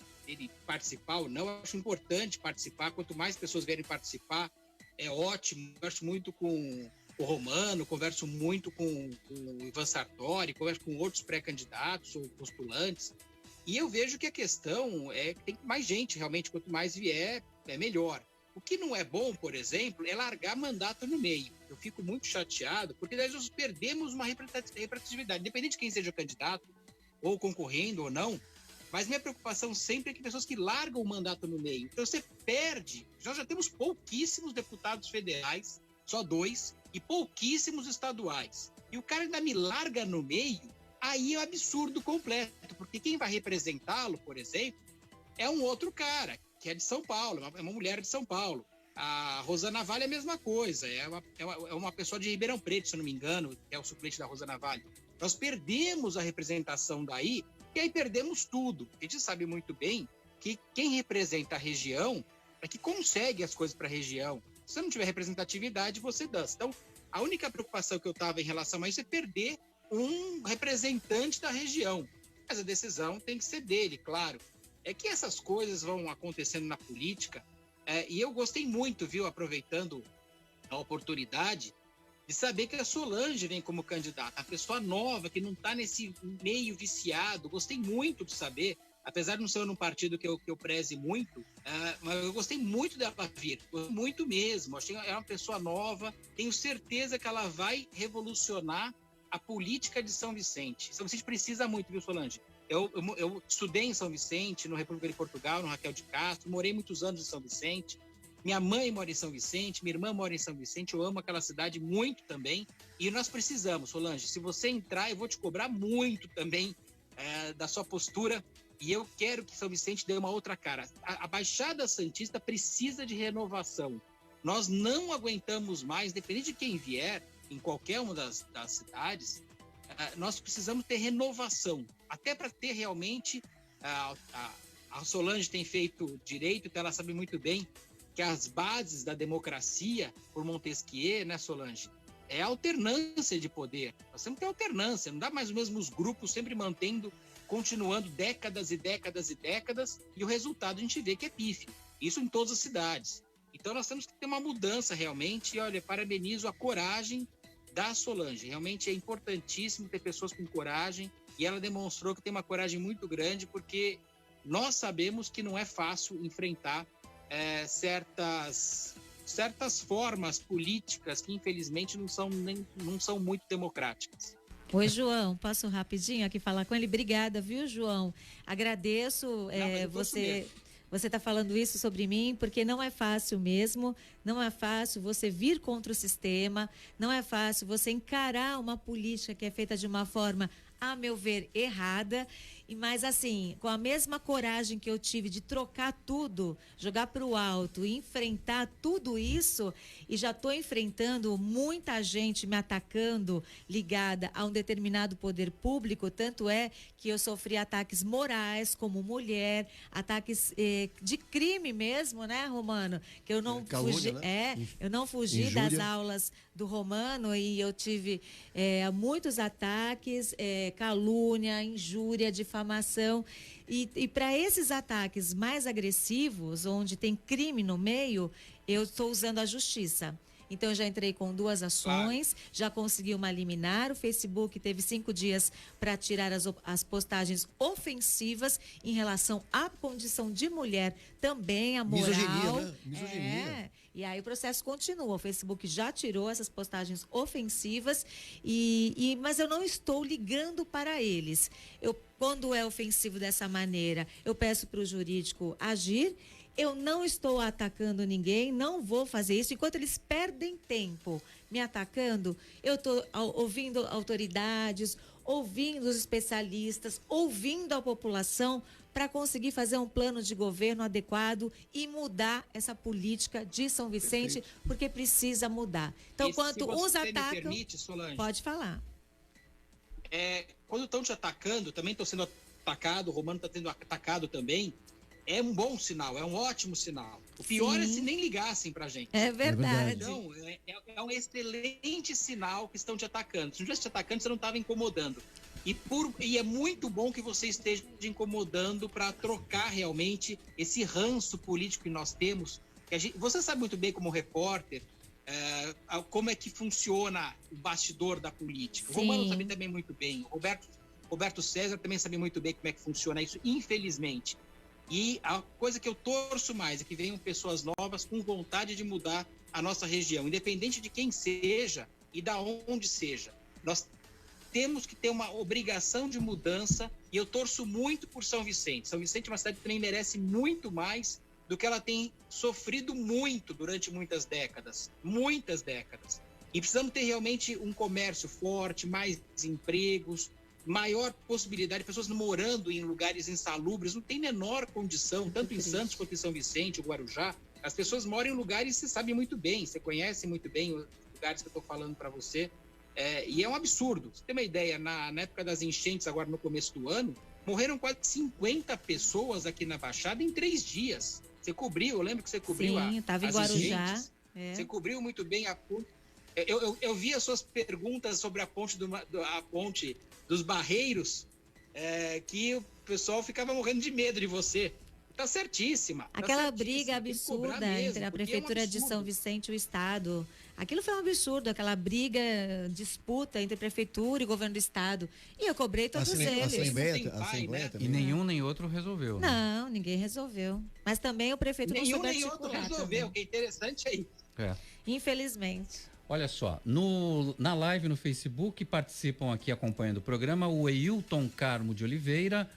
participar ou não, eu acho importante participar. Quanto mais pessoas vierem participar, é ótimo. Converso muito com o Romano, converso muito com o Ivan Sartori, converso com outros pré-candidatos ou postulantes. E eu vejo que a questão é que tem mais gente, realmente, quanto mais vier, é melhor. O que não é bom, por exemplo, é largar mandato no meio. Eu fico muito chateado, porque daí nós perdemos uma representatividade, independente de quem seja o candidato, ou concorrendo ou não. Mas minha preocupação sempre é que pessoas que largam o mandato no meio. Então você perde. Nós já temos pouquíssimos deputados federais, só 2, e pouquíssimos estaduais. E o cara ainda me larga no meio, aí é um absurdo completo. Porque quem vai representá-lo, por exemplo, é um outro cara, que é de São Paulo, é uma mulher de São Paulo. A Rosana Vale é a mesma coisa, é uma pessoa de Ribeirão Preto, se eu não me engano, que é o suplente da Rosana Vale. Nós perdemos a representação daí, e aí perdemos tudo. A gente sabe muito bem que quem representa a região é que consegue as coisas para a região. Se você não tiver representatividade, você dança. Então, a única preocupação que eu estava em relação a isso é perder um representante da região. Mas a decisão tem que ser dele, claro. É que essas coisas vão acontecendo na política, e eu gostei muito, viu, aproveitando a oportunidade, de saber que a Solange vem como candidata, a pessoa nova, que não está nesse meio viciado. Gostei muito de saber, apesar de não ser num partido que eu preze muito, mas eu gostei muito dela vir, muito mesmo. Achei que é uma pessoa nova, tenho certeza que ela vai revolucionar a política de São Vicente. São Vicente precisa muito, viu, Solange? Eu estudei em São Vicente, no República de Portugal, no Raquel de Castro, morei muitos anos em São Vicente. Minha mãe mora em São Vicente, minha irmã mora em São Vicente, eu amo aquela cidade muito também. E nós precisamos, Solange, se você entrar, eu vou te cobrar muito também da sua postura. E eu quero que São Vicente dê uma outra cara. A Baixada Santista precisa de renovação. Nós não aguentamos mais, dependendo de quem vier, em qualquer uma das cidades, nós precisamos ter renovação. Até para ter realmente... A Solange tem feito direito, então ela sabe muito bem que as bases da democracia, por Montesquieu, né, Solange, é a alternância de poder. Nós temos que ter alternância, não dá mais os mesmos grupos sempre continuando décadas e décadas e décadas, e o resultado a gente vê que é pífio. Isso em todas as cidades. Então nós temos que ter uma mudança realmente, e olha, parabenizo a coragem da Solange. Realmente é importantíssimo ter pessoas com coragem, e ela demonstrou que tem uma coragem muito grande, porque nós sabemos que não é fácil enfrentar certas formas políticas que infelizmente não são muito democráticas. Oi, João, posso rapidinho aqui falar com ele? Obrigada, viu, João? Agradeço você está falando isso sobre mim, porque não é fácil mesmo, não é fácil você vir contra o sistema, não é fácil você encarar uma política que é feita de uma forma, a meu ver, errada. Mas assim, com a mesma coragem que eu tive de trocar tudo, jogar para o alto e enfrentar tudo isso, e já estou enfrentando muita gente me atacando ligada a um determinado poder público, tanto é que eu sofri ataques morais como mulher, ataques de crime mesmo, né, Romano? Que eu não fugi, né? Eu não fugi Injúria. das aulas do Romano, e eu tive muitos ataques, calúnia, injúria, difamação. E para esses ataques mais agressivos, onde tem crime no meio, eu estou usando a justiça. Então, eu já entrei com 2 ações, já consegui uma liminar. O Facebook teve 5 dias para tirar as postagens ofensivas em relação à condição de mulher, também a moral. Misoginia, né? Misoginia. E aí o processo continua. O Facebook já tirou essas postagens ofensivas, mas eu não estou ligando para eles. Quando é ofensivo dessa maneira, eu peço para o jurídico agir. Eu não estou atacando ninguém, não vou fazer isso. Enquanto eles perdem tempo me atacando, eu estou ouvindo autoridades, ouvindo os especialistas, ouvindo a população para conseguir fazer um plano de governo adequado e mudar essa política de São Vicente, porque precisa mudar. Então, quando uns atacam... Me permite, Solange, pode falar. Quando estão te atacando, também estou sendo atacado, o Romano está sendo atacado também, é um bom sinal, é um ótimo sinal. O pior é se nem ligassem pra gente. É verdade. Então, é um excelente sinal que estão te atacando. Se não estivesse te atacando, você não estava incomodando. E é muito bom que você esteja te incomodando para trocar realmente esse ranço político que nós temos. Você sabe muito bem, como repórter, como é que funciona o bastidor da política. Sim. O Romano sabe também muito bem. O Roberto César também sabe muito bem como é que funciona isso, infelizmente. E a coisa que eu torço mais é que venham pessoas novas com vontade de mudar a nossa região, independente de quem seja e da onde seja. Nós temos que ter uma obrigação de mudança, e eu torço muito por São Vicente. São Vicente é uma cidade que também merece muito mais do que ela tem sofrido muito durante muitas décadas. Muitas décadas. E precisamos ter realmente um comércio forte, mais empregos, maior possibilidade de pessoas morando em lugares insalubres, não tem menor condição, tanto em Santos quanto em São Vicente, ou Guarujá. As pessoas moram em lugares que você sabe muito bem, você conhece muito bem os lugares que eu estou falando para você, e é um absurdo. Você tem uma ideia, na época das enchentes, agora no começo do ano, morreram quase 50 pessoas aqui na Baixada em 3 dias. Você cobriu, eu lembro que você cobriu. Sim, estava em Guarujá. Você cobriu muito bem a ponte. Eu vi as suas perguntas sobre a ponte, a ponte dos Barreiros, que o pessoal ficava morrendo de medo de você. Tá certíssima. Aquela briga absurda entre a Prefeitura de São Vicente e o Estado. Aquilo foi um absurdo, aquela briga, disputa entre a Prefeitura e o Governo do Estado. E eu cobrei todos eles. Assembleia E nenhum nem outro resolveu. Né? Não, ninguém resolveu. Mas também o prefeito não soube articular. Nenhum nem outro resolveu. O que é interessante é isso. Infelizmente. Olha só, na live no Facebook participam aqui acompanhando o programa o Eilton Carmo de Oliveira.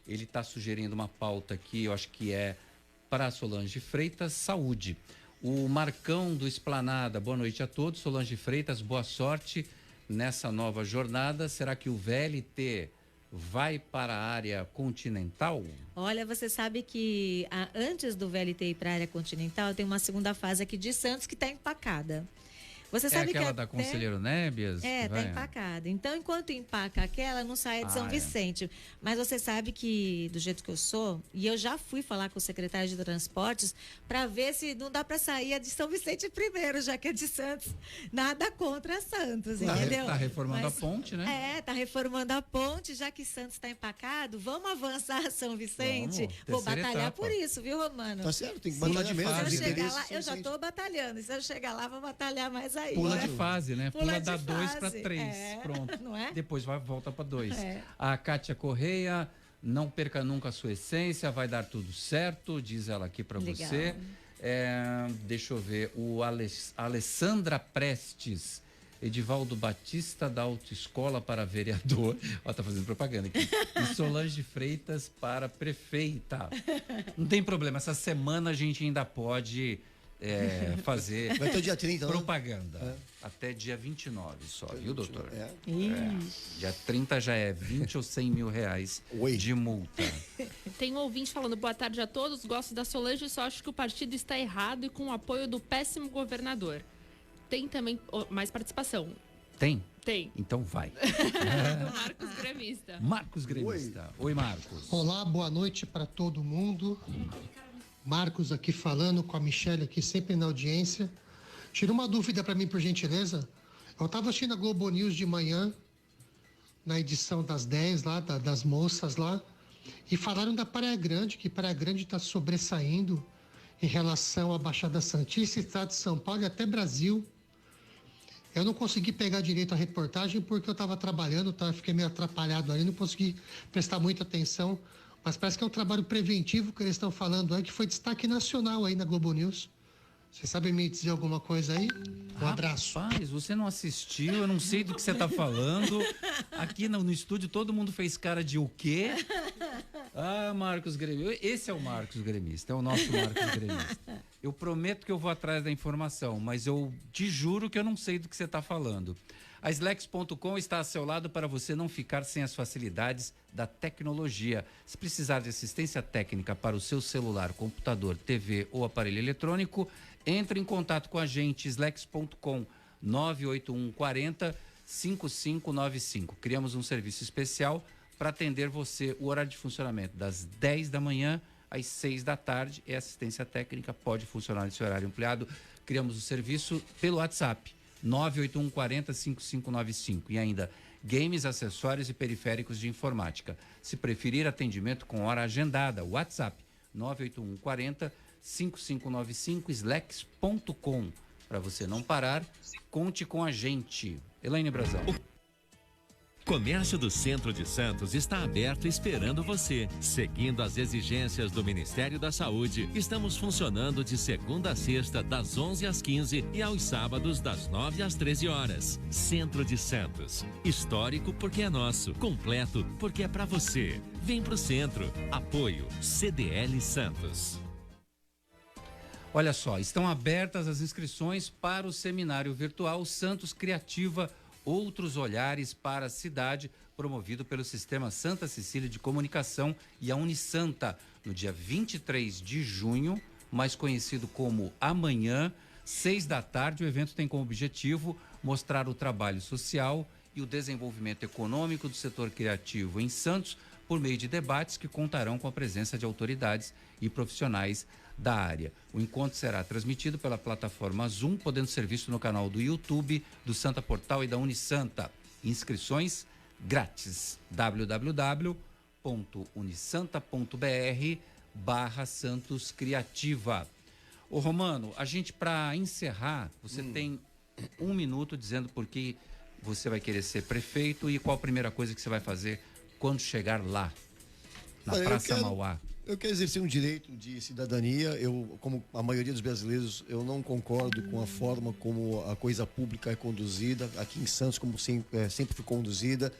Ele está sugerindo uma pauta aqui, eu acho que é para Solange Freitas, saúde. O Marcão do Esplanada, boa noite a todos. Solange Freitas, boa sorte nessa nova jornada. Será que o VLT vai para a área continental? Olha, você sabe que antes do VLT ir para a área continental, tem uma segunda fase aqui de Santos que está empacada. Você É sabe aquela que da até- Conselheiro Nébias? É, tá vai? empacada. Então, enquanto empaca aquela, não sai de São é. Vicente. Mas você sabe que, do jeito que eu sou, e eu já fui falar com o secretário de Transportes para ver se não dá para sair a de São Vicente primeiro, já que é de Santos. Nada contra Santos, entendeu? Tá reformando Mas- a ponte, né? É, tá reformando a ponte, já que Santos está empacado. Vamos avançar a São Vicente? Vamos, Vou terceira batalhar etapa. por isso, viu, Romano? Tá certo, tem que Se batalhar eu- mesmo. Se eu fase, chegar interesses lá, são eu já sempre- tô batalhando. Se eu chegar lá, vou batalhar mais aí. Pula né? de fase, né? Pula Pula de da 2 para fase, 3. é. Pronto. Não é? Depois volta para 2. É. A Kátia Correia, não perca nunca a sua essência, vai dar tudo certo, diz ela aqui para Legal. você. Deixa eu ver, o Alessandra Prestes, Edivaldo Batista da Autoescola para vereador. Ó, tá fazendo propaganda aqui. E Solange Freitas para prefeita. Não tem problema, essa semana a gente ainda pode fazer Vai até o dia 30, né? propaganda. Até dia 29 só, viu, doutor? É. Dia 30 já é 20 ou 100 mil reais Oi. de multa. Tem um ouvinte falando boa tarde a todos, gosto da Solange, só acho que o partido está errado e com o apoio do péssimo governador. Tem também mais participação. Tem? Tem. Então vai. Do Marcos Gremista. Marcos Gremista. Oi, Marcos. Olá, boa noite para todo mundo. Marcos aqui falando com a Michelle aqui, sempre na audiência. Tira uma dúvida para mim, por gentileza. Eu estava assistindo a Globo News de manhã, na edição das 10 lá, das moças lá, e falaram da Praia Grande, que Praia Grande está sobressaindo em relação à Baixada Santista, Estado de São Paulo e até Brasil. Eu não consegui pegar direito a reportagem porque eu estava trabalhando, fiquei meio atrapalhado ali, não consegui prestar muita atenção. Mas parece que é um trabalho preventivo que eles estão falando aí, que foi destaque nacional aí na Globo News. Vocês sabem me dizer alguma coisa aí? Um abraço. Rapaz, você não assistiu, eu não sei do que você está falando. Aqui no estúdio todo mundo fez cara de o quê? Ah, Marcos Gremista. Esse é o Marcos Gremista, é o nosso Marcos Gremista. Eu prometo que eu vou atrás da informação, mas eu te juro que eu não sei do que você está falando. A Slex.com está a seu lado para você não ficar sem as facilidades da tecnologia. Se precisar de assistência técnica para o seu celular, computador, TV ou aparelho eletrônico, entre em contato com a gente, Slex.com 981 40 5595. Criamos um serviço especial para atender você. O horário de funcionamento das 10 da manhã às 6 da tarde. É assistência técnica, pode funcionar nesse horário ampliado. Criamos o serviço pelo WhatsApp 981 40 5595 e ainda games, acessórios e periféricos de informática. Se preferir atendimento com hora agendada, WhatsApp 981 40 5595 slex.com. Para você não parar, conte com a gente. Elaine Brazão. Comércio do Centro de Santos está aberto esperando você. Seguindo as exigências do Ministério da Saúde, estamos funcionando de segunda a sexta, das 11 às 15 e aos sábados, das 9 às 13 horas. Centro de Santos. Histórico porque é nosso. Completo porque é para você. Vem pro centro. Apoio CDL Santos. Olha só, estão abertas as inscrições para o seminário virtual Santos Criativa, Outros Olhares para a Cidade, promovido pelo Sistema Santa Cecília de Comunicação e a Unisanta, no dia 23 de junho, mais conhecido como amanhã, 6 da tarde. O evento tem como objetivo mostrar o trabalho social e o desenvolvimento econômico do setor criativo em Santos, por meio de debates que contarão com a presença de autoridades e profissionais da área. O encontro será transmitido pela plataforma Zoom, podendo ser visto no canal do YouTube do Santa Portal e da Unisanta. Inscrições grátis. www.unisanta.br/Santos Criativa. Ô Romano, a gente, para encerrar, você tem 1 minuto dizendo por que você vai querer ser prefeito e qual a primeira coisa que você vai fazer quando chegar lá, na Olha, Praça Mauá. Eu quero exercer um direito de cidadania. Eu, como a maioria dos brasileiros, eu não concordo com a forma como a coisa pública é conduzida aqui em Santos, como sempre foi conduzida.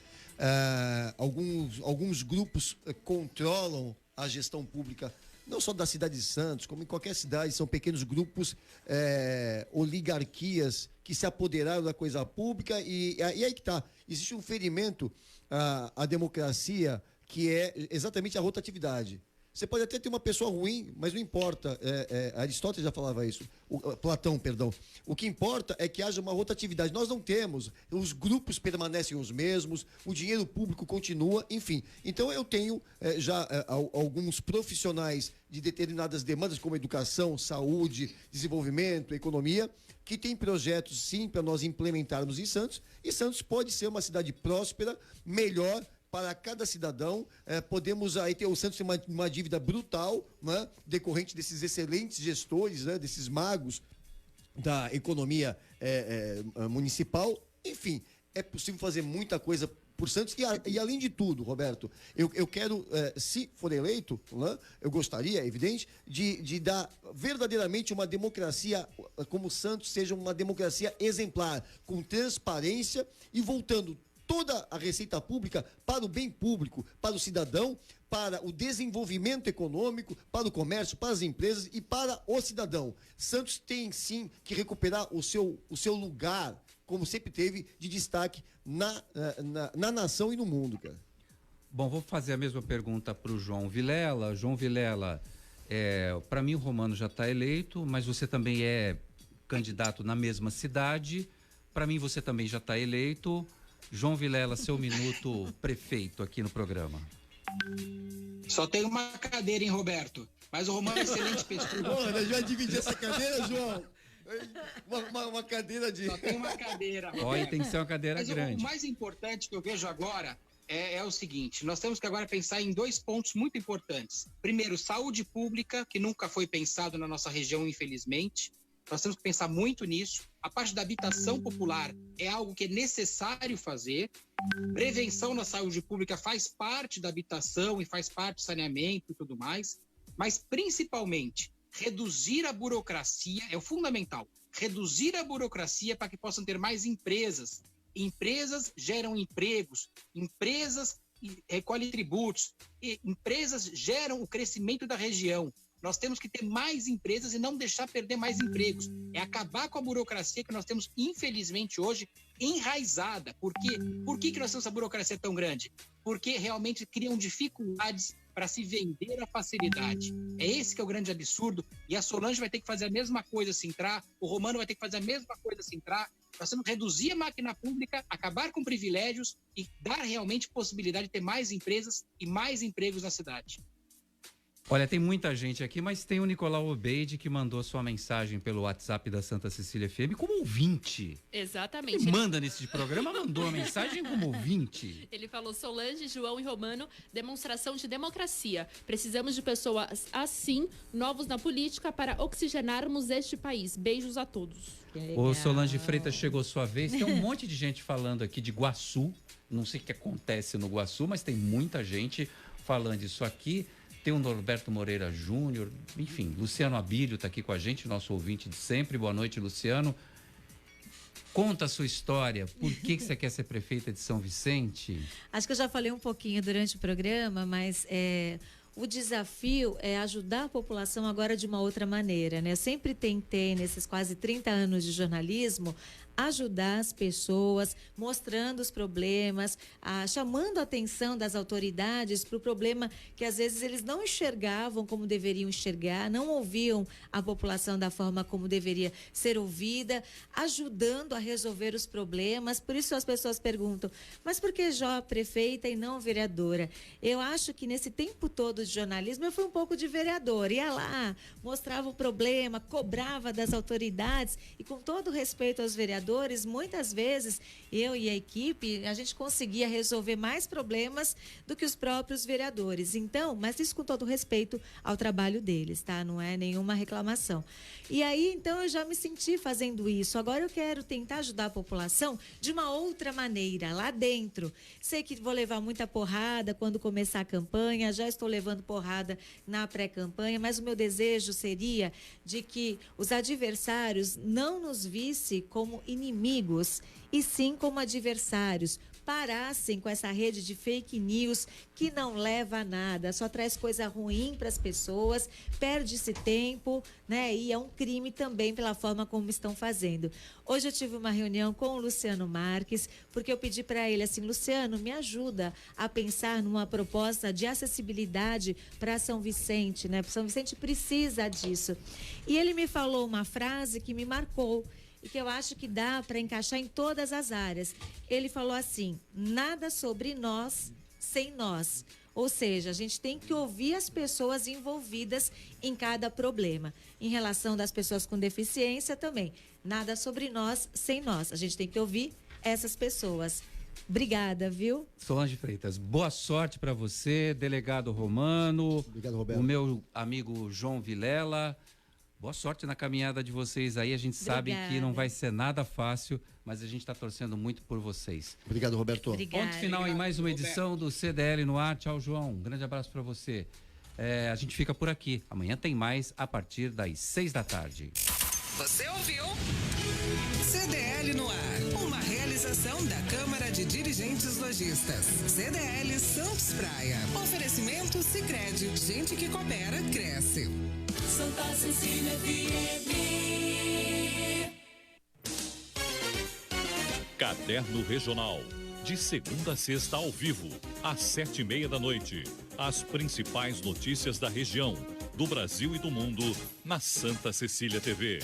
Alguns grupos controlam a gestão pública, não só da cidade de Santos, como em qualquer cidade. São pequenos grupos, oligarquias que se apoderaram da coisa pública e aí que está. Existe um ferimento à democracia, que é exatamente a rotatividade. Você pode até ter uma pessoa ruim, mas não importa. Aristóteles já falava isso. Platão, perdão. O que importa é que haja uma rotatividade. Nós não temos. Os grupos permanecem os mesmos, o dinheiro público continua, enfim. Então eu tenho alguns profissionais de determinadas demandas, como educação, saúde, desenvolvimento, economia, que tem projetos, sim, para nós implementarmos em Santos. E Santos pode ser uma cidade próspera, melhor para cada cidadão. Podemos aí ter, o Santos tem uma dívida brutal, né, decorrente desses excelentes gestores, né, desses magos da economia municipal. Enfim, é possível fazer muita coisa por Santos e além de tudo, Roberto, eu quero, se for eleito, né, eu gostaria, é evidente, de dar verdadeiramente uma democracia, como Santos seja uma democracia exemplar, com transparência e voltando toda a receita pública para o bem público, para o cidadão, para o desenvolvimento econômico, para o comércio, para as empresas e para o cidadão. Santos tem sim que recuperar o seu lugar, como sempre teve, de destaque na nação e no mundo, cara. Bom, vou fazer a mesma pergunta para o João Vilela. João Vilela, para mim o Romano já está eleito, mas você também é candidato na mesma cidade. Para mim você também já está eleito. João Vilela, seu minuto prefeito aqui no programa. Só tem uma cadeira, hein, Roberto? Mas o Romano é excelente pessoa. Nós já dividir essa cadeira, João? Uma cadeira de... Só tem uma cadeira, Roberto. Olha, tem que ser uma cadeira grande. O mais importante que eu vejo agora é o seguinte: nós temos que agora pensar em 2 pontos muito importantes. Primeiro, saúde pública, que nunca foi pensado na nossa região, infelizmente. Nós temos que pensar muito nisso. A parte da habitação popular é algo que é necessário fazer. Prevenção na saúde pública faz parte da habitação e faz parte do saneamento e tudo mais. Mas, principalmente, reduzir a burocracia é o fundamental. Reduzir a burocracia para que possam ter mais empresas. Empresas geram empregos. Empresas recolhem tributos. Empresas geram o crescimento da região. Nós temos que ter mais empresas e não deixar perder mais empregos. É acabar com a burocracia que nós temos, infelizmente, hoje, enraizada. Por quê? Por que nós temos essa burocracia tão grande? Porque realmente criam dificuldades para se vender a facilidade. É esse que é o grande absurdo. E a Solange vai ter que fazer a mesma coisa se entrar, o Romano vai ter que fazer a mesma coisa se entrar. Nós temos que reduzir a máquina pública, acabar com privilégios e dar realmente possibilidade de ter mais empresas e mais empregos na cidade. Olha, tem muita gente aqui, mas tem o Nicolau Obeide que mandou sua mensagem pelo WhatsApp da Santa Cecília FM como ouvinte. Exatamente. Ele manda nesse programa, mandou a mensagem como ouvinte. Ele falou: Solange, João e Romano, demonstração de democracia. Precisamos de pessoas assim, novos na política, para oxigenarmos este país. Beijos a todos. Ô Solange Freitas, chegou sua vez. Tem um monte de gente falando aqui de Guaçu. Não sei o que acontece no Guaçu, mas tem muita gente falando isso aqui. Tem o Norberto Moreira Júnior, enfim, Luciano Abílio está aqui com a gente, nosso ouvinte de sempre. Boa noite, Luciano. Conta a sua história. Por que você quer ser prefeita de São Vicente? Acho que eu já falei um pouquinho durante o programa, mas o desafio é ajudar a população agora de uma outra maneira, né? Eu sempre tentei, nesses quase 30 anos de jornalismo, ajudar as pessoas, mostrando os problemas, chamando a atenção das autoridades para o problema que às vezes eles não enxergavam como deveriam enxergar, não ouviam a população da forma como deveria ser ouvida, ajudando a resolver os problemas. Por isso as pessoas perguntam: mas por que Jó prefeita e não vereadora? Eu acho que nesse tempo todo de jornalismo eu fui um pouco de vereadora, ia lá, mostrava o problema, cobrava das autoridades e, com todo respeito aos vereadores, muitas vezes eu e a equipe, a gente conseguia resolver mais problemas do que os próprios vereadores. Então, mas isso com todo respeito ao trabalho deles, tá? Não é nenhuma reclamação. E aí, então, eu já me senti fazendo isso. Agora eu quero tentar ajudar a população de uma outra maneira, lá dentro. Sei que vou levar muita porrada quando começar a campanha, já estou levando porrada na pré-campanha, mas o meu desejo seria de que os adversários não nos vissem como inimigos, e sim como adversários, parassem com essa rede de fake news que não leva a nada, só traz coisa ruim para as pessoas, perde-se tempo, né? E é um crime também pela forma como estão fazendo. Hoje eu tive uma reunião com o Luciano Marques, porque eu pedi para ele assim, Luciano, me ajuda a pensar numa proposta de acessibilidade para São Vicente, né? São Vicente precisa disso. E ele me falou uma frase que me marcou e que eu acho que dá para encaixar em todas as áreas. Ele falou assim: nada sobre nós sem nós. Ou seja, a gente tem que ouvir as pessoas envolvidas em cada problema. Em relação das pessoas com deficiência também. Nada sobre nós sem nós. A gente tem que ouvir essas pessoas. Obrigada, viu? Solange Freitas, boa sorte para você, delegado Romano. Obrigado, Roberto. O meu amigo João Vilela. Boa sorte na caminhada de vocês aí. A gente sabe que não vai ser nada fácil, mas a gente está torcendo muito por vocês. Obrigado, Roberto. Obrigada. Ponto final em mais uma edição do CDL no ar. Tchau, João. Um grande abraço para você. A gente fica por aqui. Amanhã tem mais a partir das 6 da tarde. Você ouviu? CDL no ar. Uma realização da Câmara de Dirigentes Lojistas. CDL Santos Praia. Oferecimento Sicredi. Gente que coopera, cresce. Santa Cecília FM. Caderno Regional. De segunda a sexta ao vivo, às 7:30 da noite. As principais notícias da região, do Brasil e do mundo, na Santa Cecília TV.